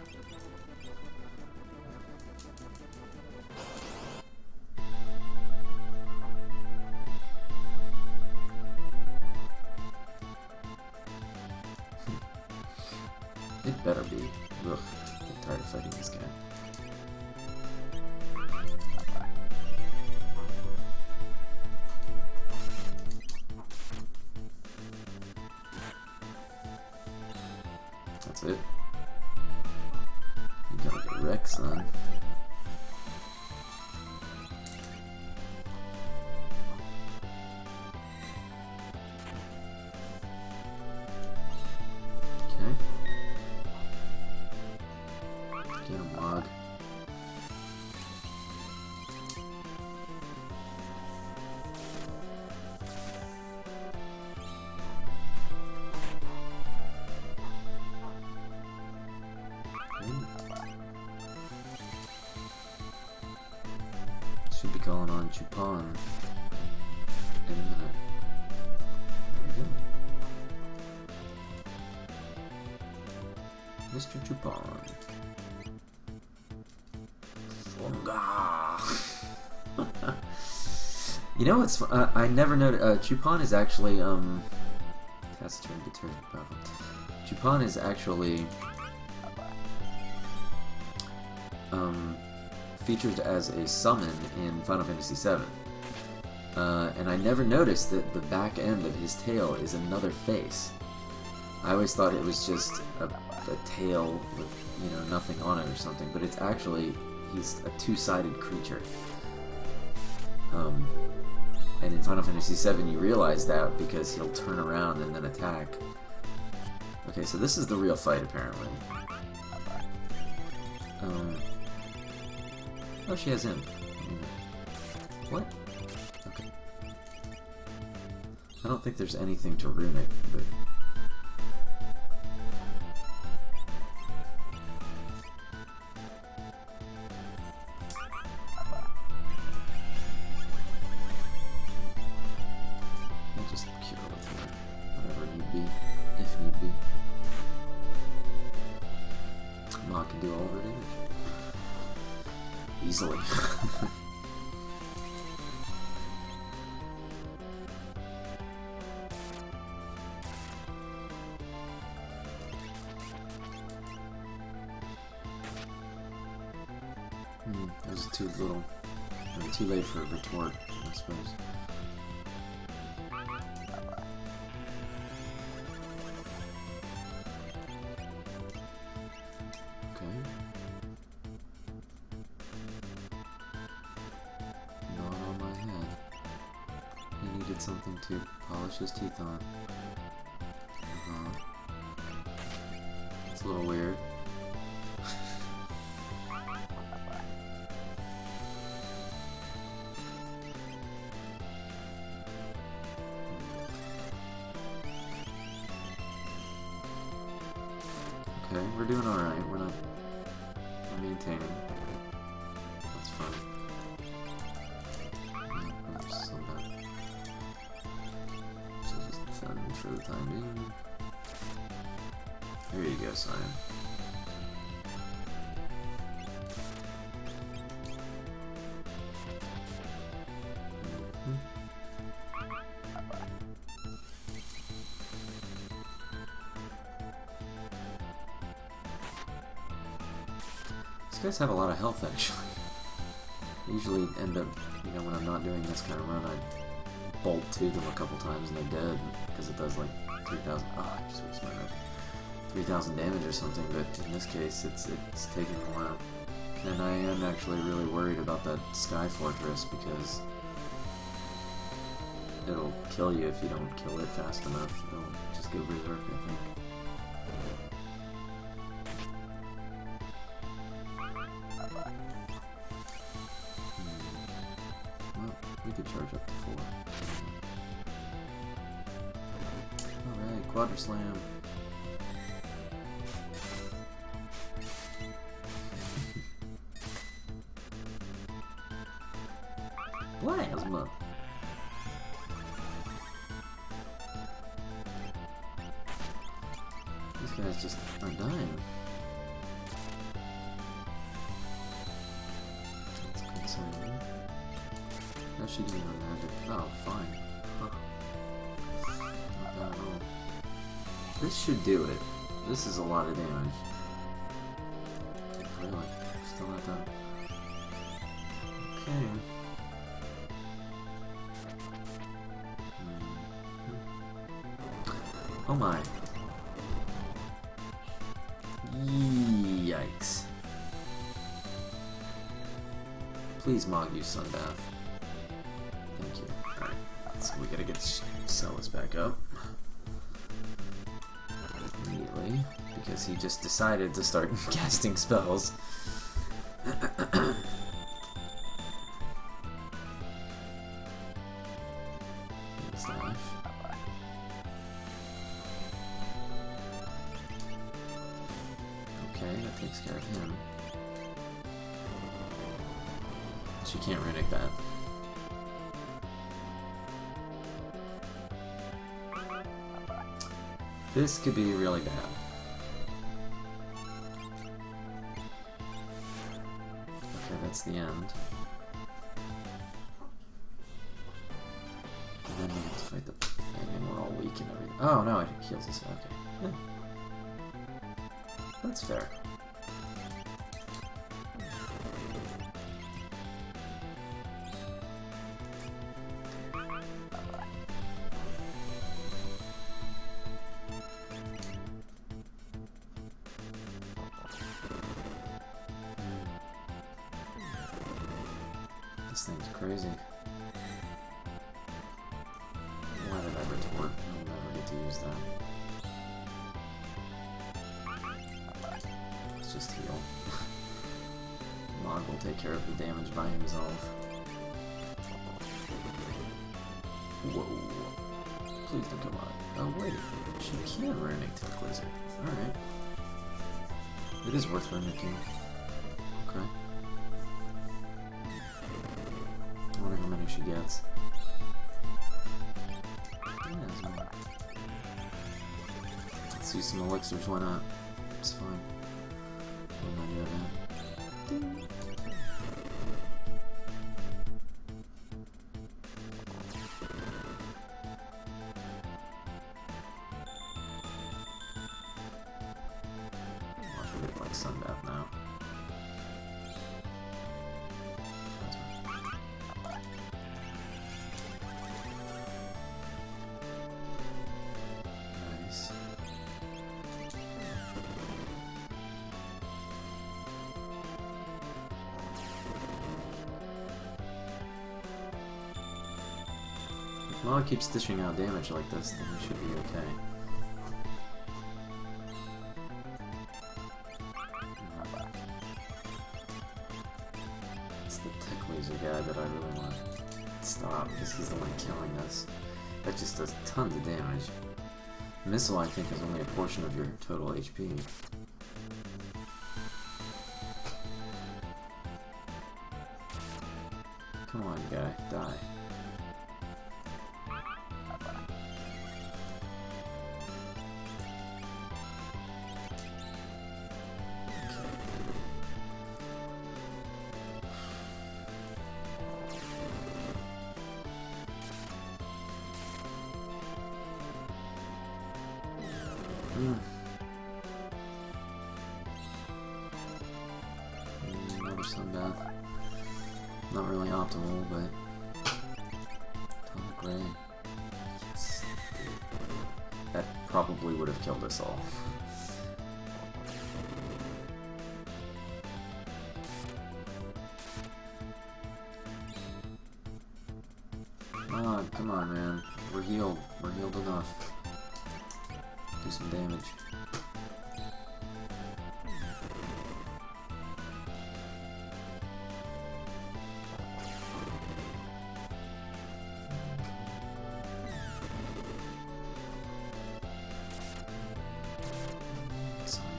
It better be. Ugh, I'm tired of fighting this guy. That's it. You gotta get wrecked, son. Get him, Mog. Should be calling on Chupon in a minute. There we go. Mr. Chupon. You know what's I never noticed. Chupon is actually taciturn, bitter, powerful. Chupon is actually featured as a summon in Final Fantasy VII, and I never noticed that the back end of his tail is another face. I always thought it was just a tail with, you know, nothing on it or something, but it's actually, he's a two-sided creature. And in Final Fantasy VII you realize that because he'll turn around and then attack. Okay, so this is the real fight apparently. Oh, she has him. What? Okay. I don't think there's anything to rune it, but... I'll just cure with her. Whatever need be. If need be. Ma can do all of her damage. Easily. That was too little. Or too late for a retort, I suppose. Okay. Not on my head. He needed something to polish his teeth on. It's a little weird. Okay, we're doing alright. We're maintaining. That's fine. Just defend for the time being. There you go, Cyan. These guys have a lot of health, actually. I usually end up, you know, when I'm not doing this kind of run, I bolt to them a couple times and they're dead, because it does like 3,000, I just wasted my head. 3,000 damage or something, but in this case, it's taking a while. And I am actually really worried about that Sky Fortress, because it'll kill you if you don't kill it fast enough. It'll just go berserk, I think. Well, we could charge up to 4. Alright, Quadra Slam. Plasma. These guys just are dying. That's concerning. How's she doing on magic? Oh, fine. Huh. Not bad at all. This should do it. This is a lot of damage. Really? Still not done. Okay. Oh my. Yikes. Please Mog use Sunbath. Thank you. Alright, so we gotta get Celes back up. Immediately, because he just decided to start casting spells. Slash. Okay, that takes care of him. She can't runic that. This could be really bad. Okay, that's the end. And then we have to fight the thing and we're all weak and everything. Oh no, it heals us. Okay. Yeah. That's fair. This thing's crazy. Why did I retort? I'll never get to use that. Let's just heal. Mog will take care of the damage by himself. Whoa. Please don't come on. Oh wait, she can runic Teclizard. Alright. It is worth runicking. Okay. I wonder how many she gets. Yeah, let's use some elixirs, why not? It's fine. What am I doing now? I'll forget like Sunbath now. If Mog keeps dishing out damage like this, then we should be okay. It's the Teclaser guy that I really want to stop, because he's the one killing us. That just does tons of damage. Missile, I think, is only a portion of your total HP. Come on, guy, die. Another Sunbath. Not really optimal, but Atomic Ray. Yes. That probably would have killed us all. Oh, come on, man. We're healed. We're healed enough. Do some damage.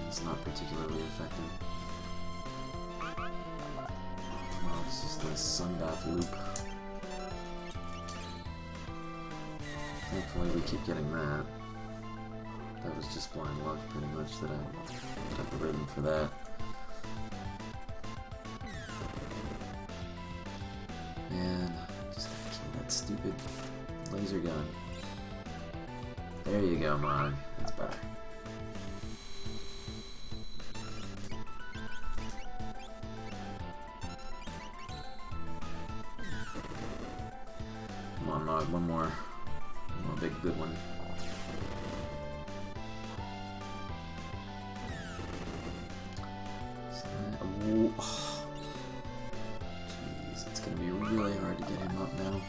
It's not particularly effective. Well, it's just a Sunbath loop. Thankfully we keep getting that. That was just blind luck pretty much that I got the rhythm for that. Man, just gotta kill that stupid laser gun. There you go, Mog. That's better. god, one more big good one. Jeez, it's gonna be really hard to get him up now.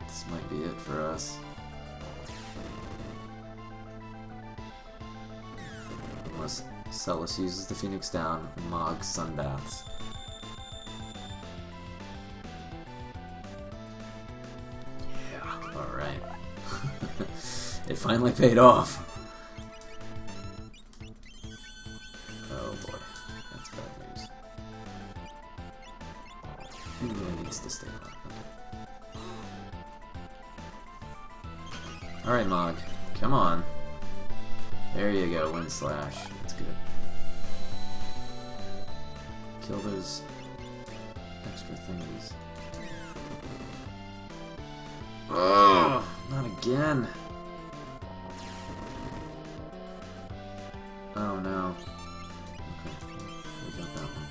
This might be it for us. Unless Celes uses the Phoenix Down, Mog Sunbaths. Yeah, alright. It finally paid off. Oh boy, that's bad news. He really needs to stay on. Okay. Alright, Mog, come on. There you go, Wind Slash. That's good. Kill those extra thingies. Oh, not again. Oh no. Okay, we got that one.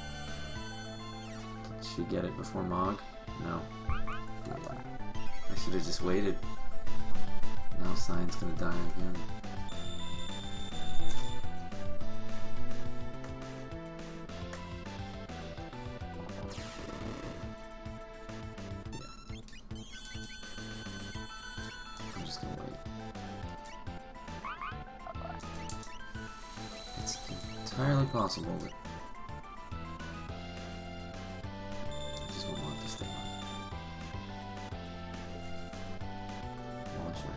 Did she get it before Mog? No. I should have just waited. Now Cyan's gonna die again. Entirely possible that I just won't want this thing on. Launcher.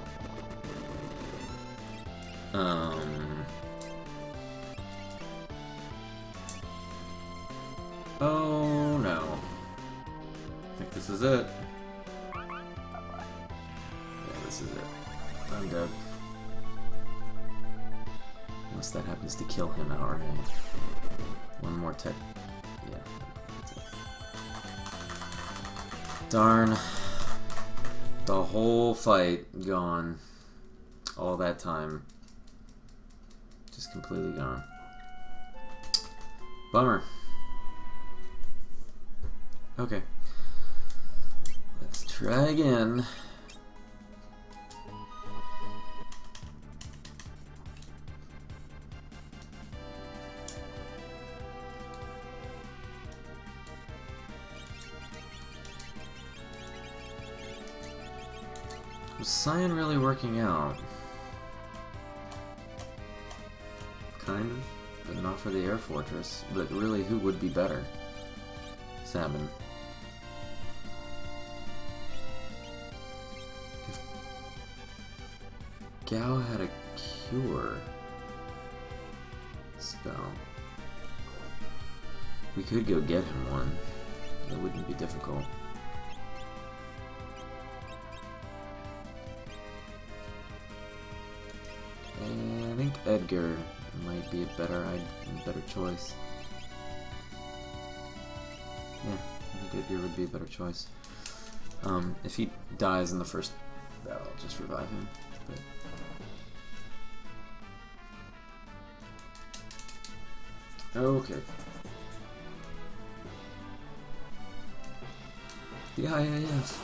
Oh no. I think this is it. Yeah, this is it. I'm dead. Unless that happens to kill him our end. One more tech. Yeah, that's it. Darn. The whole fight gone. All that time. Just completely gone. Bummer. Okay. Let's try again. Was Cyan really working out? Kind of, but not for the Air Fortress. But really, who would be better? Salmon. If Gao had a cure spell, we could go get him one. It wouldn't be difficult. I think Edgar might be a better choice. Yeah, I think Edgar would be a better choice. If he dies in the first battle, I'll just revive him. But... okay. The IAF.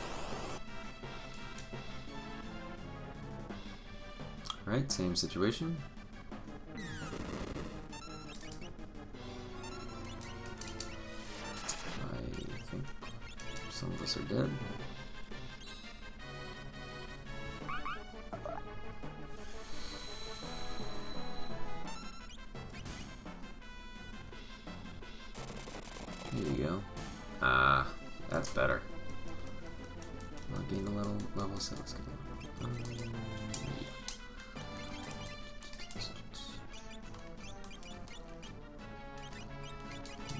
Right, same situation. I think some of us are dead. Here you go. Ah, that's better. I'll gain a little level 6.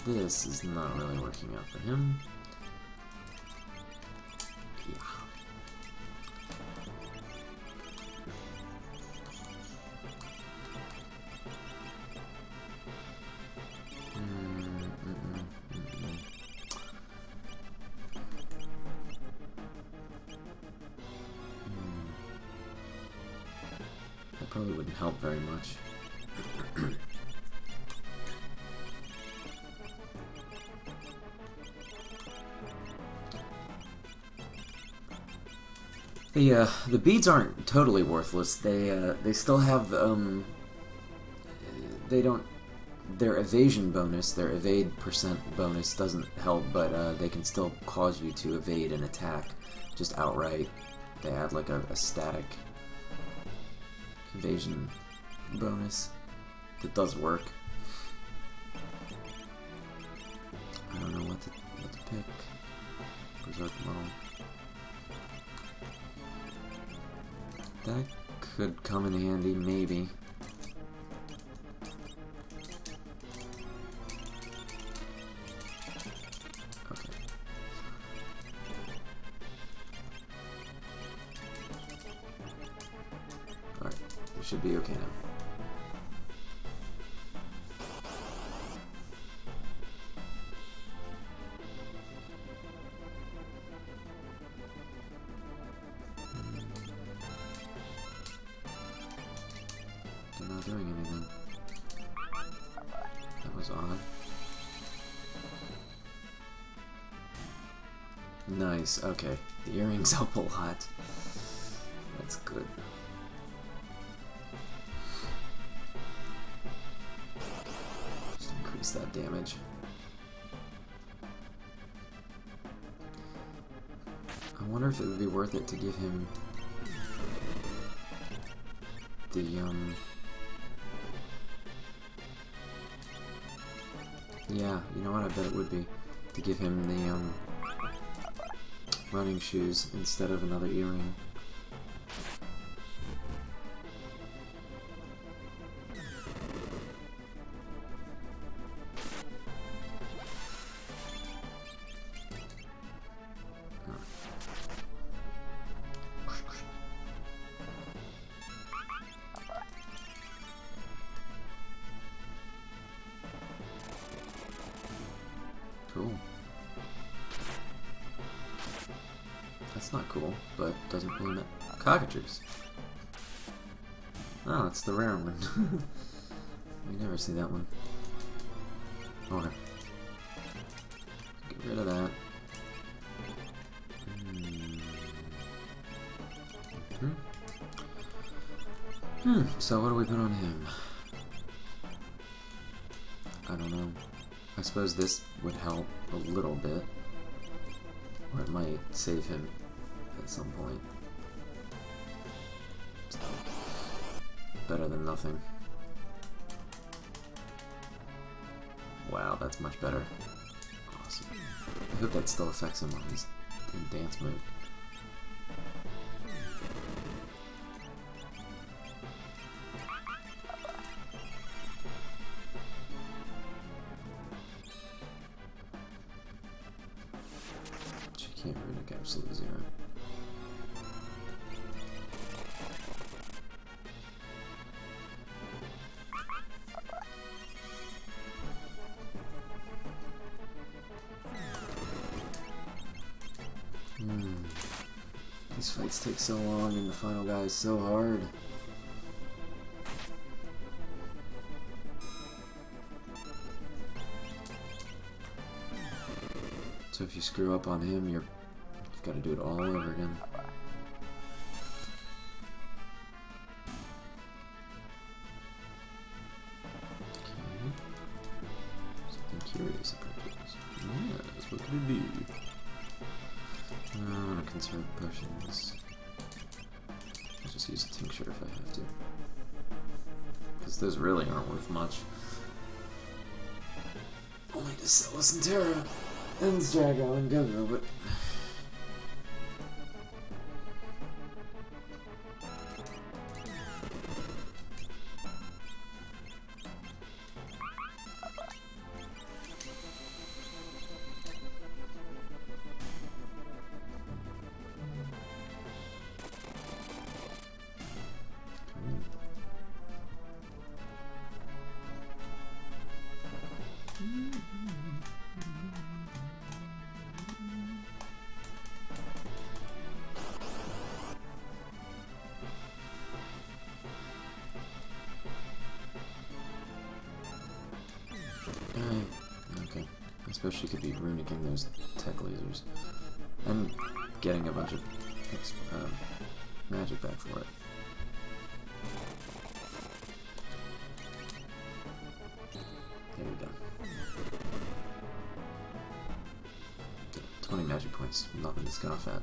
This is not really working out for him. Yeah. That probably wouldn't help very much. The beads aren't totally worthless. They still have they don't. Their evasion bonus, their evade percent bonus doesn't help, but they can still cause you to evade an attack just outright. They add like a static evasion bonus that does work. I don't know what to pick. Berserk model. That could come in handy, maybe. Okay. Alright, it should be okay now. They're not doing anything. That was odd. Nice, okay. The earrings help a lot. That's good. Just increase that damage. I wonder if it would be worth it to give him the, yeah, you know what, I bet it would be. To give him the, running shoes instead of another earring. Cool. That's not cool, but doesn't really matter. Cockatrice! Oh, it's the rare one. We never see that one. Okay. Get rid of that. So what do we put on him? I don't know. I suppose this would help a little bit. Or it might save him at some point. So, better than nothing. Wow, that's much better. Awesome. I hope that still affects him when he's in dance mode. Can't runic absolute zero. These fights take so long and the final guy is so hard. So if you screw up on him, you've got to do it all over again. Okay. Something curious approaches. Yes, what could it be? I want to conserve potions. I'll just use a tincture if I have to. Because those really aren't worth much. Only to Celes and Terra. And Strago and Go-Go, but... Okay. I suppose she could be runicking those tech lasers. And getting a bunch of magic back for it. There we go. Okay, 20 magic points. Nothing to scoff at.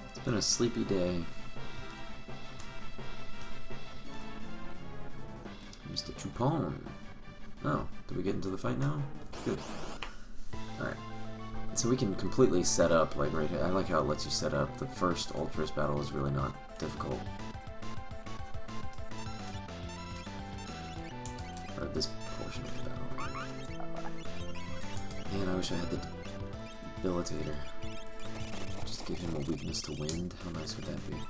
It's been a sleepy day. Mr. Chupon. Oh, did we get into the fight now? Good. Alright. So we can completely set up, like, right here. I like how it lets you set up. The first Ultras battle is really not difficult. Or this portion of the battle. Man, I wish I had the Debilitator. Just give him a weakness to wind. How nice would that be? We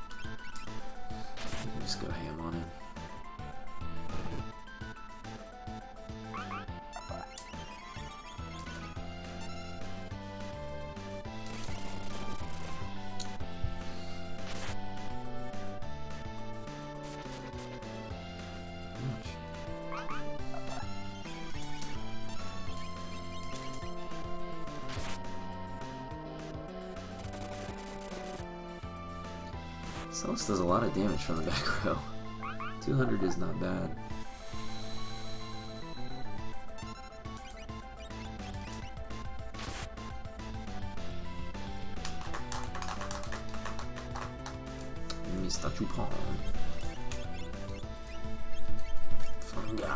can just go ham on him. Celes does a lot of damage from the back row. 200 is not bad. Mr. Chupon. Funga.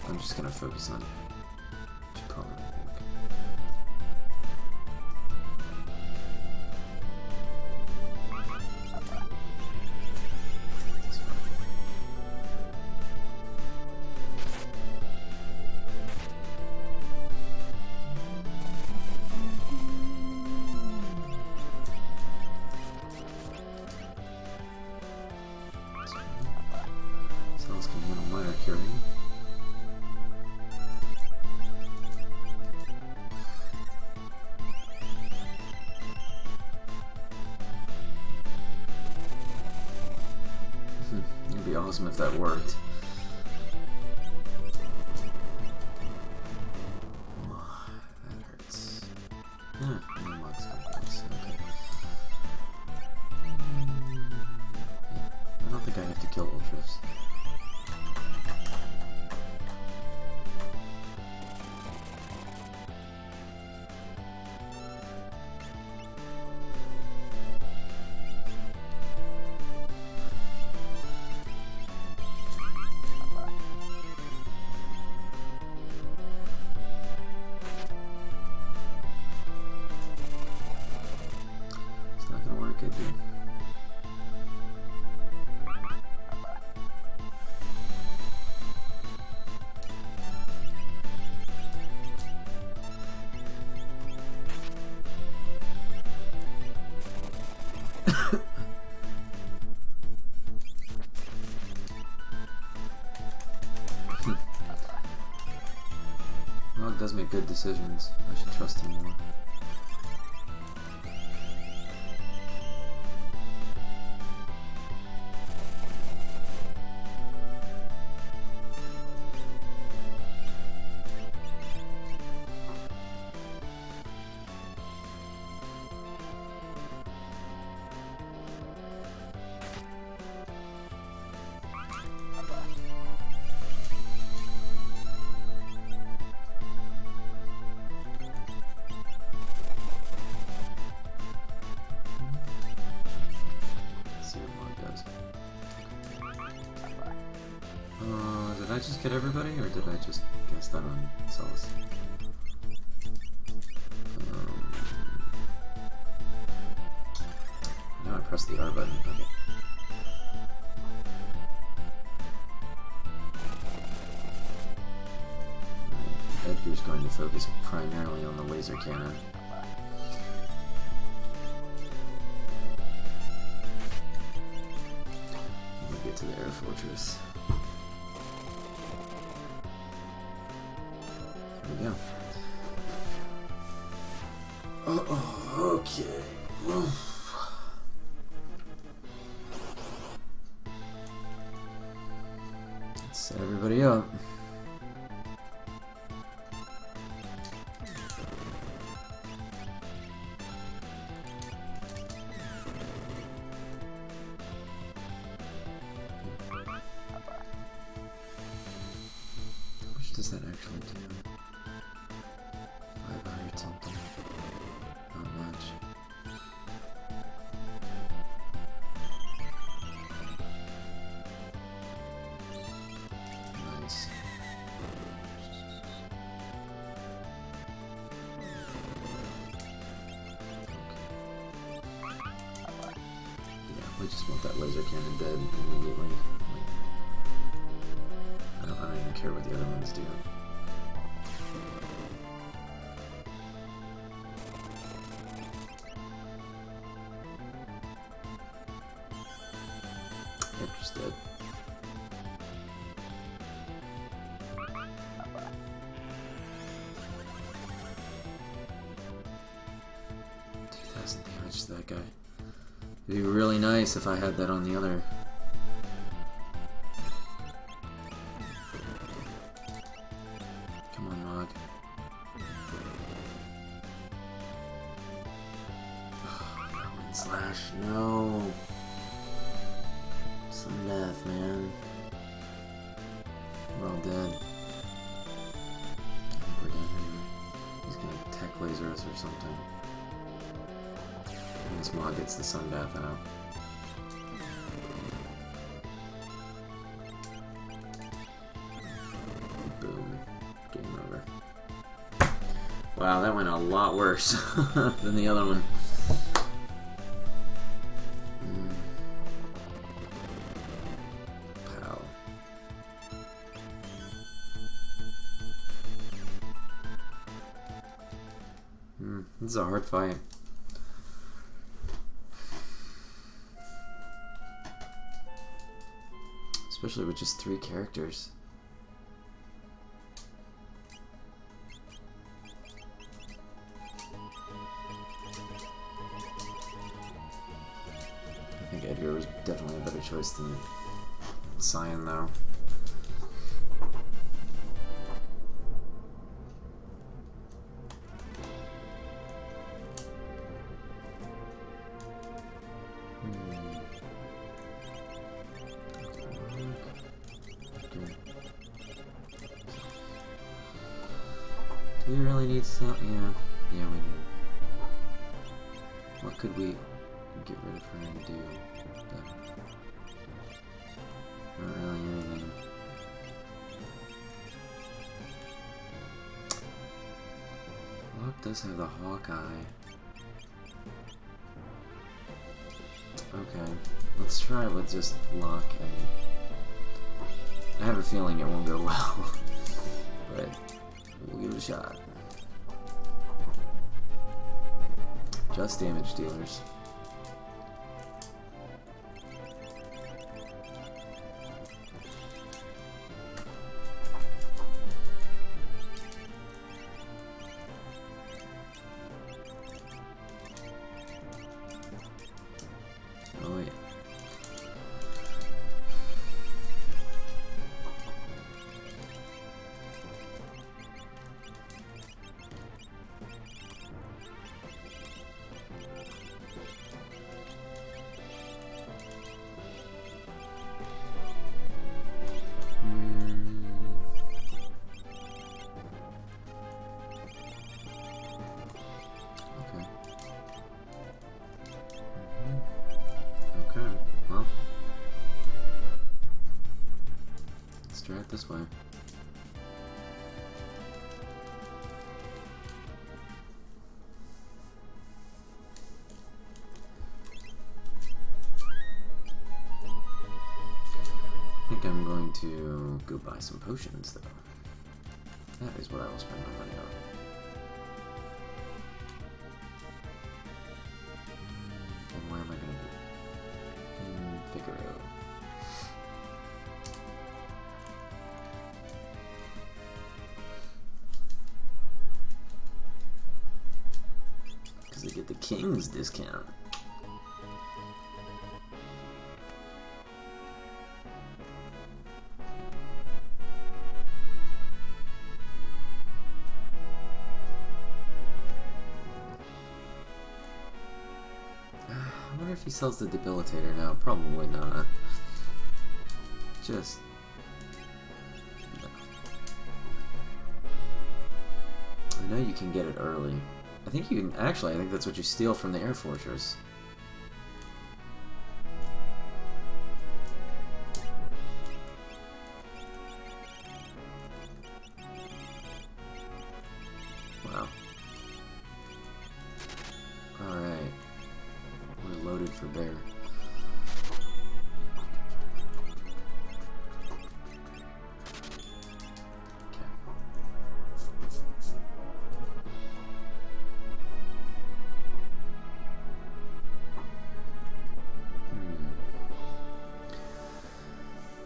I'm just gonna focus on Chupon, I think. It'd be awesome if that worked. Oh, that hurts. Yeah, unlock's close. Okay. Yeah, I don't think I have to kill Ultras. Rog does make good decisions. I should trust him more. Did I just get everybody, or did I just guess that on Celes? Now I pressed the R button. Okay. Edgar's going to focus primarily on the laser cannon. Fortress. Here we go. Oh, okay. Let's set everybody up. How much does that actually do? 500 something. Not much. Nice. Yeah, we just want that laser cannon dead immediately. I don't even care what the other ones do. Just dead. Damage to that guy. It'd be really nice if I had that on the other. Come on, Mog. Oh, no, Wind Slash. No. Some death, man. We're all dead. I think we're dead anyway. He's gonna tech laser us or something. And this Mog gets the sun bath out. Boom. Game over. Wow, that went a lot worse than the other one. Pow. This is a hard fight. Especially with just 3 characters. I think Edgar was definitely a better choice than Cyan, though. Do we really need some? Yeah, we do. What could we get rid of her and do better? Not really anything. Locke does have the Hawkeye. Okay, let's try with just Locke, and I have a feeling it won't go well, but we'll give it a shot. Just damage dealers. Oh yeah. Try it this way. I think I'm going to go buy some potions, though. That is what I will spend my money on. And where am I going to be? In Figaro. King's discount. I wonder if he sells the Debilitator now. Probably not. Just... no. I know you can get it early. I think you can... actually, I think that's what you steal from the Air Fortress. Wow. Alright. We're loaded for bear.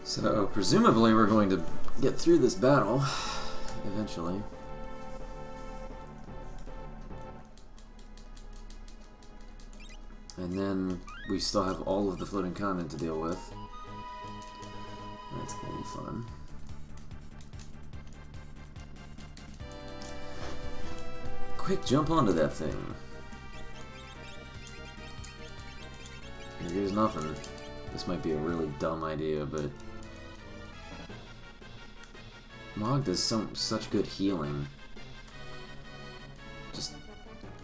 So, presumably we're going to get through this battle, eventually. And then we still have all of the floating continent to deal with. That's gonna be fun. Quick, jump onto that thing. Here's nothing. This might be a really dumb idea, but... Mog does such good healing. Just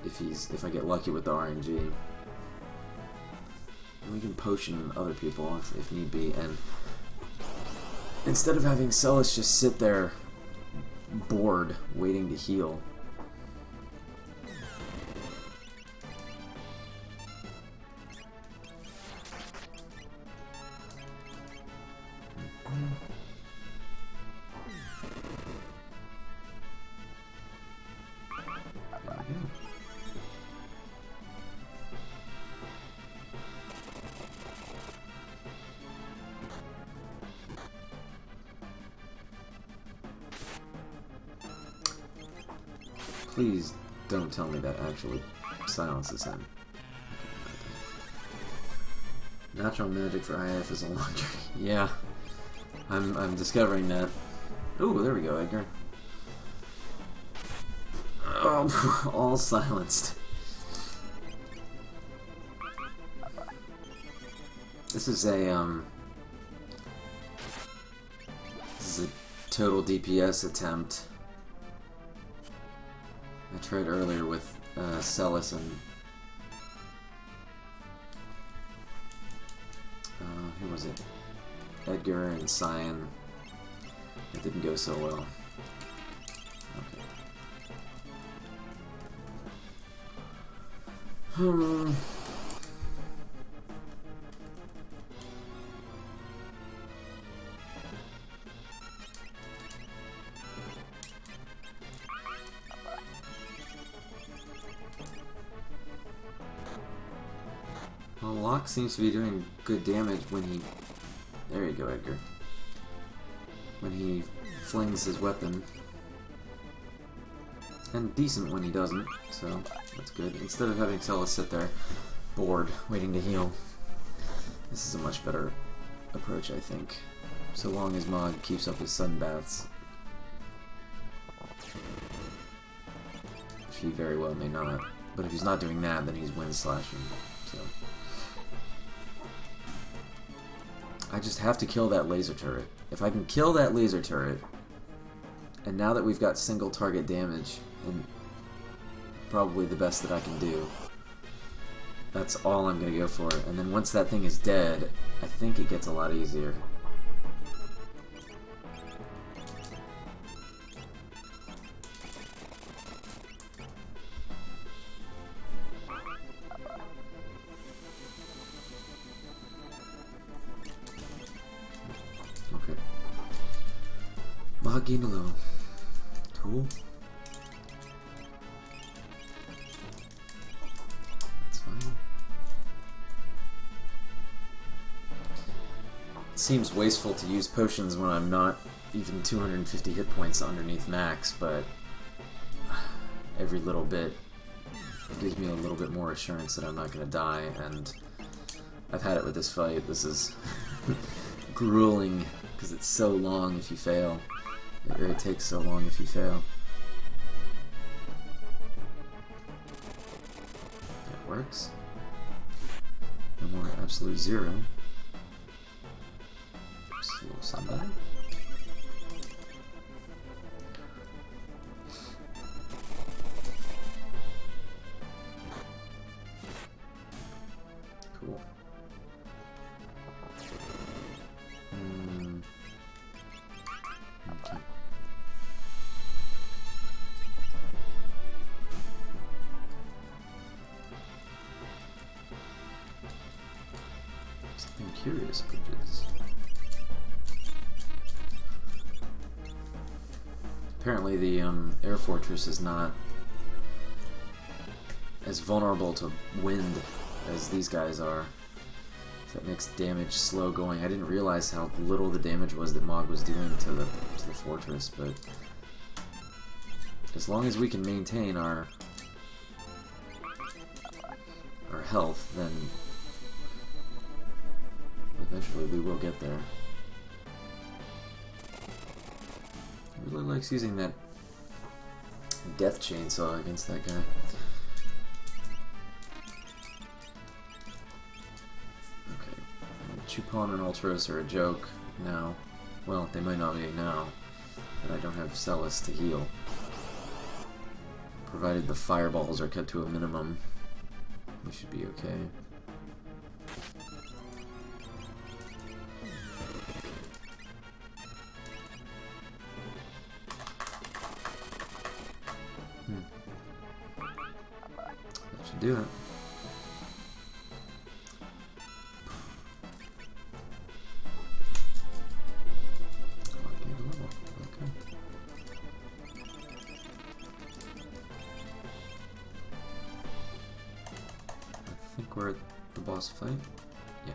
if I get lucky with the RNG. And we can potion other people if need be, and instead of having Celes just sit there bored, waiting to heal. Please don't tell me that actually silences him. Natural magic for IF is a long journey. Yeah, I'm discovering that. Ooh, there we go, Edgar. Oh, all silenced. This is a total DPS attempt. I tried earlier with Celes and who was it? Edgar and Cyan. It didn't go so well. Okay. Well, Locke seems to be doing good damage when he... There you go, Edgar. When he flings his weapon. And decent when he doesn't, so that's good. Instead of having Celes sit there, bored, waiting to heal. This is a much better approach, I think. So long as Mog keeps up his sun baths. Which he very well may not. But if he's not doing that, then he's wind slashing. So I just have to kill that laser turret. If I can kill that laser turret, and now that we've got single target damage, and probably the best that I can do, that's all I'm going to go for. And then once that thing is dead, I think it gets a lot easier. Okay. Maginalo. Cool. That's fine. It seems wasteful to use potions when I'm not even 250 hit points underneath max, but every little bit gives me a little bit more assurance that I'm not going to die, and I've had it with this fight. This is grueling, because it's so long if you fail. It takes so long if you fail. It works. No more absolute zero. Just a little somebody. Cool. Okay. Something curious, Bridges. Apparently the air fortress is not as vulnerable to wind as these guys are. So that makes damage slow going. I didn't realize how little the damage was that Mog was doing to the fortress, but as long as we can maintain our health, then eventually we will get there. He really likes using that death chainsaw against that guy. Okay, Chupon and Ultros are a joke now. Well, they might not be now, but I don't have Celis to heal. Provided the fireballs are kept to a minimum, we should be okay. That should do it. I think we're at the boss fight. Yeah.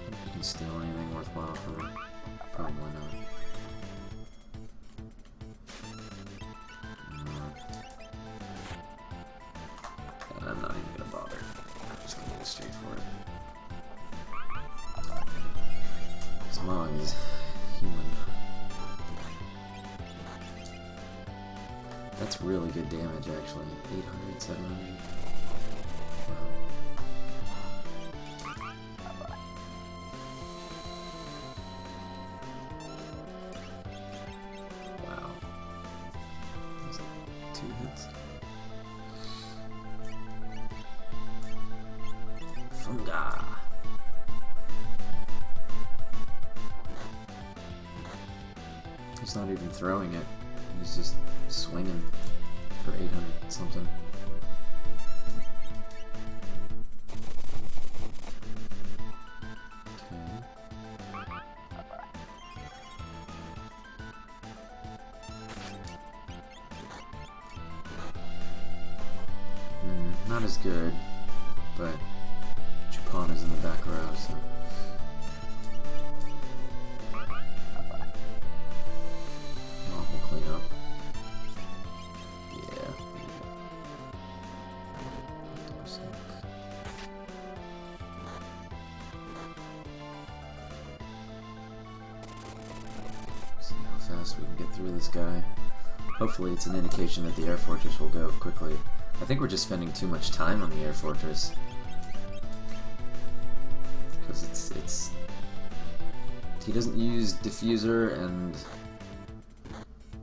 If you can steal anything worthwhile from her, probably not. I'm not even gonna bother. I'm just gonna go straight for it. This Mog is human. That's really good damage, actually. 800, 700. Wow. Wow. That's like 2 hits. Funga. He's not even throwing it. He's just swinging for 800 something. Okay. Not as good, but Chupon is in the back row, so. Oh, we'll clean up. Yeah. See how fast we can get through this guy. Hopefully it's an indication that the air fortress will go quickly. I think we're just spending too much time on the air fortress. Because it's he doesn't use diffuser and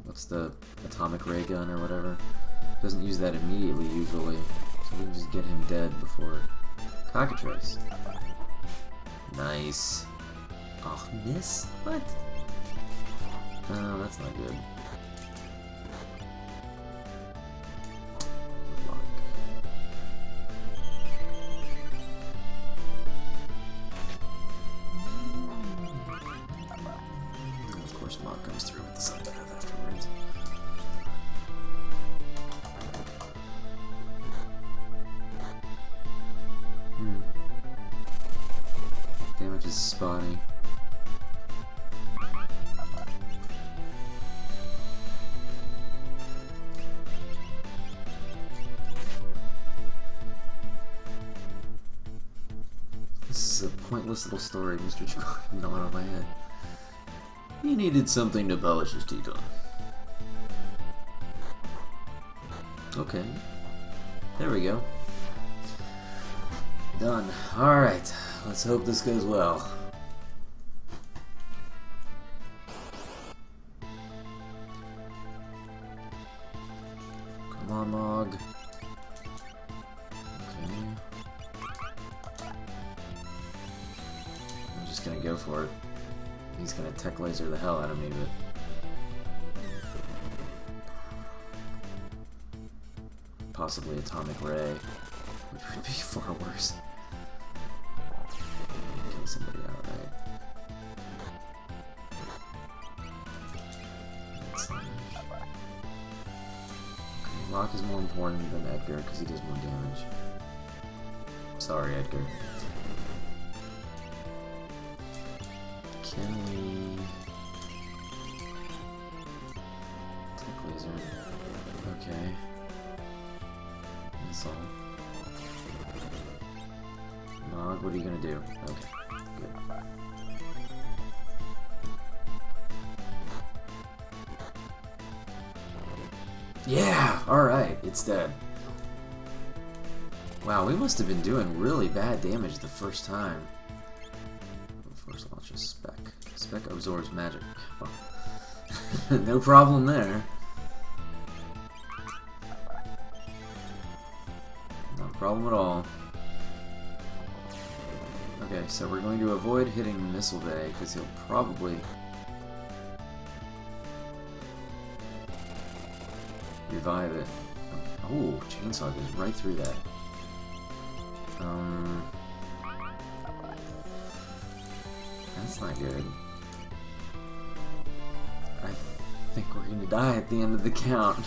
what's the atomic ray gun or whatever. Doesn't use that immediately usually, so we can just get him dead before Cockatrice. Nice. Oh, miss? What? Oh, that's not good. Mog comes through with the Sunbath afterwards. is spotty. This is a pointless little story, Mr. Chikori, not out of my head. He needed something to polish his teeth on. Okay. There we go. Done. Alright. Let's hope this goes well. Come on, Mog. Okay. I'm just gonna go for it. He's gonna tech laser the hell out of me, but... possibly atomic ray, which would be far worse. Kill somebody outright. Okay, Locke is more important than Edgar because he does more damage. Sorry, Edgar. Can we... tech laser? Okay. Missile. Nog, what are you gonna do? Okay, good. Yeah! Alright, it's dead. Wow, we must have been doing really bad damage the first time. First launch a Spec. Spec absorbs magic. Well, no problem there. Problem at all. Okay, so we're going to avoid hitting Missile Bay because he'll probably revive it. Oh, Chainsaw goes right through that. That's not good. I think we're gonna die at the end of the count.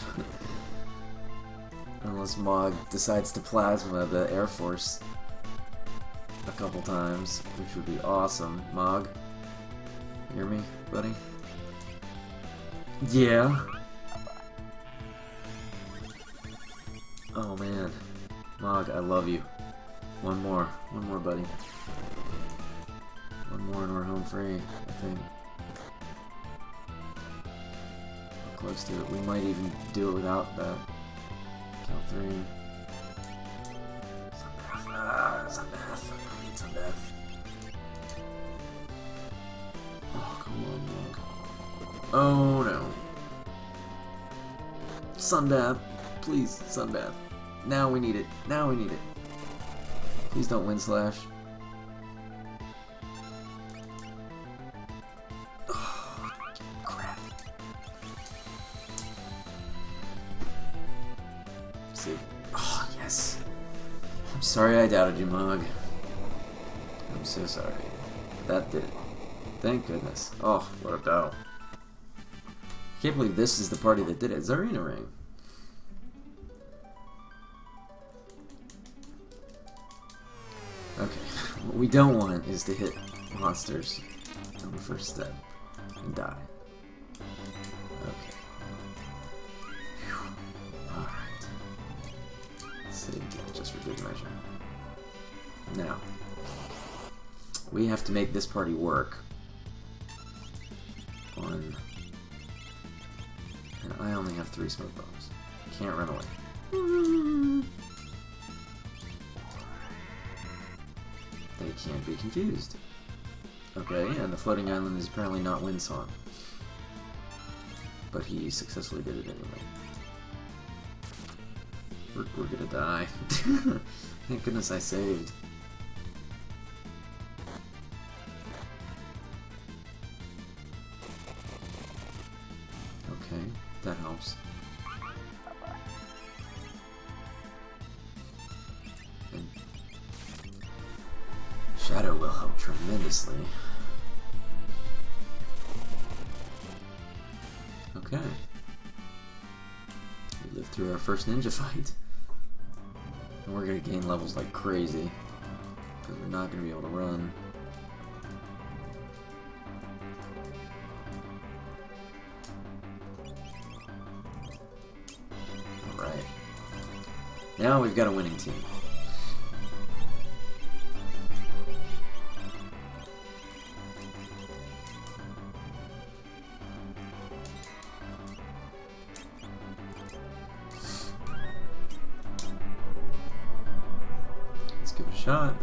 Unless Mog decides to plasma the Air Force a couple times, which would be awesome. Mog, hear me, buddy? Yeah. Oh man, Mog, I love you. One more, buddy. One more and we're home free, I think. We're close to it. We might even do it without that. Count 3. Sunbath. I need Sunbath. Oh, come on, Mog. Oh no. Sunbath. Please, Sunbath. Now we need it. Now we need it. Please don't Wind Slash. Oh, crap. See. Oh, yes. I'm sorry I doubted you, Mog. I'm so sorry. That did it. Thank goodness. Oh, what a battle. Can't believe this is the party that did it. Zarina Ring. Okay, what we don't want is to hit monsters on the first step and die. Okay. Alright. Save it just for good measure. Now, we have to make this party work on... and I only have 3 smoke bombs. Can't run away. They can't be confused. Okay, and the floating island is apparently not Windsong. But he successfully did it anyway. We're gonna die. Thank goodness I saved. Okay, that helps. And Shadow will help tremendously. Okay. We lived through our first ninja fight. And we're gonna gain levels like crazy. Because we're not gonna be able to run. Now we've got a winning team. Let's give it a shot.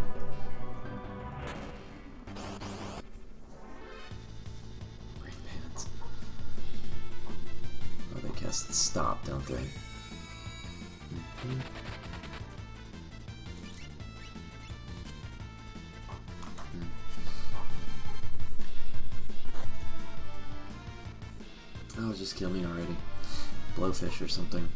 Brain pants. Oh, they cast stop, don't they? Oh, just kill me already. Blowfish or something.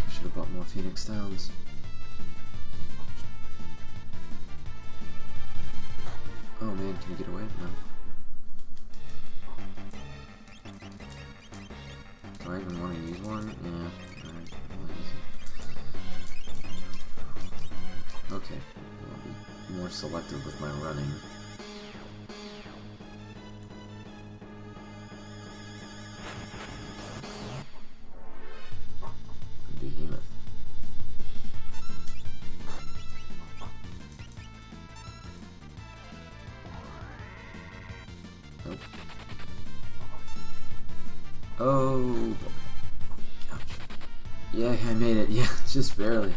Should have bought more Phoenix Downs. Oh man, can you get away? No. Do I even want to use one? Yeah. Alright, I'll use it. Okay, I'll be more selective with my running. Behemoth. Nope. Oh boy. Ouch. Yeah, I made it. Yeah, just barely.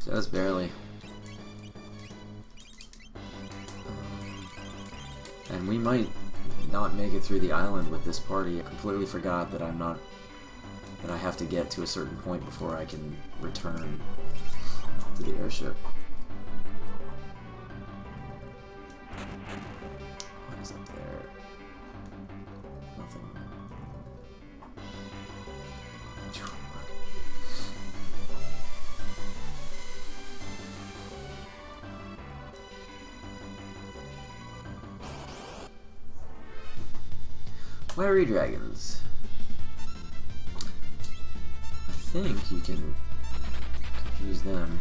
Just barely. And we might not make it through the island with this party. I completely forgot that that I have to get to a certain point before I can return to the airship. What is up there? Nothing. Wiry dragons. I think you can confuse them.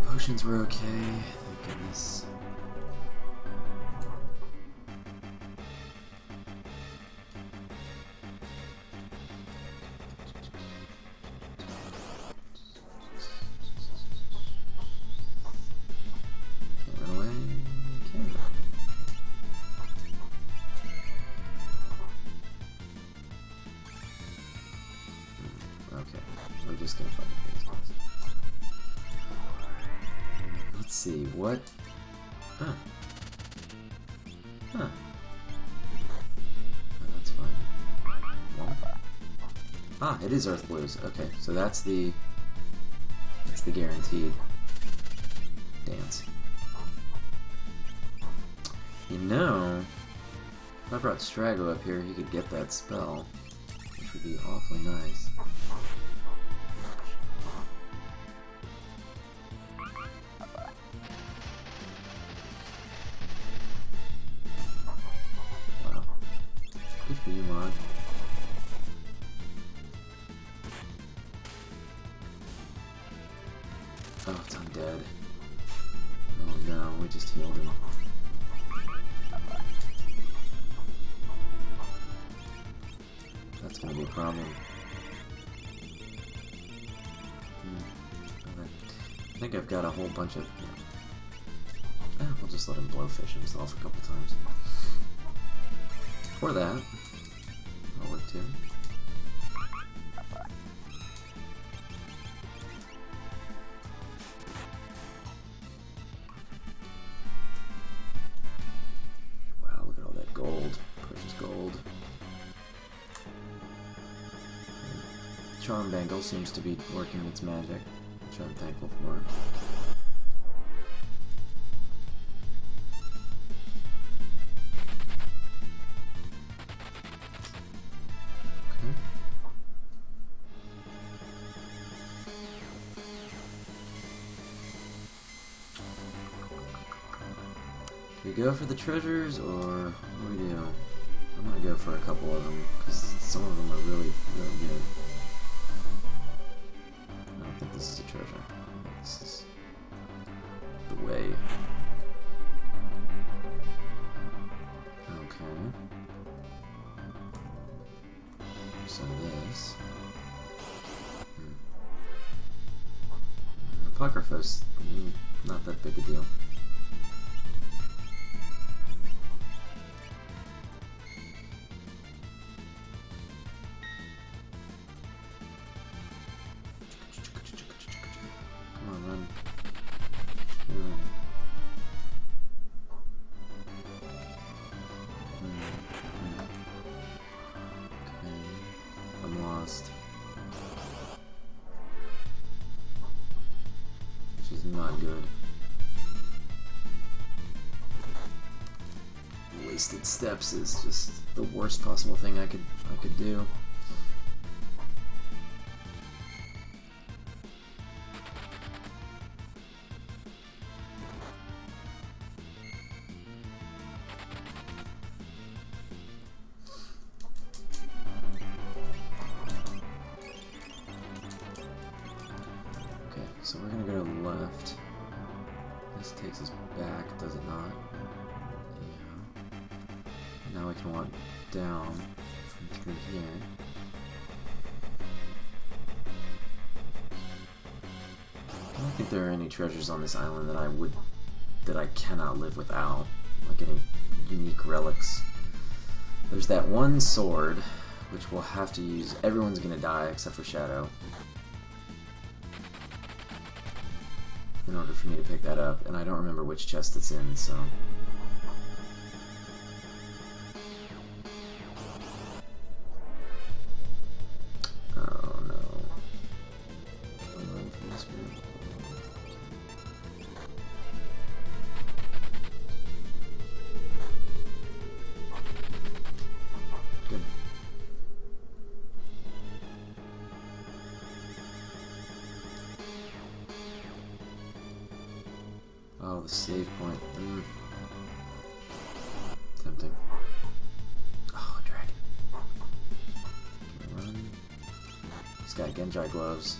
Potions were okay, thank goodness. Okay, we're just gonna find the guys. Let's see, what? Huh. Huh. Oh, that's fine. Womp. Ah, it is Earth Blues. Okay, so that's the guaranteed dance. You know, if I brought Strago up here, he could get that spell, which would be awfully nice. Wow. Good for you, Mod. Oh, it's undead. Oh no, we just healed him. That's gonna be a problem. Okay. I think I've got a whole bunch of... we'll just let him blowfish himself a couple times. For that, that'll work too. Wow, look at all that gold. Precious gold. Charm Bangle seems to be working its magic, which I'm thankful for. Okay. Do we go for the treasures, or what do we do? I'm gonna go for a couple of them, because some of them are really, really good. I don't think this is a treasure. I think this is the way. Okay. So this. Apocryphos, not that big a deal. Come on, run. Okay, I'm lost. Which is not good. Wasted steps is just the worst possible thing I could do. So we're gonna go to the left. This takes us back, does it not? Yeah. And now we can walk down from through here. I don't think there are any treasures on this island that I cannot live without. Like any unique relics. There's that one sword, which we'll have to use. Everyone's gonna die except for Shadow, in order for me to pick that up, and I don't remember which chest it's in, so... Oh no. Can I run from this group? Good. Oh, the save point. Tempting. Oh, dragon. Can we run? He's got Genji gloves.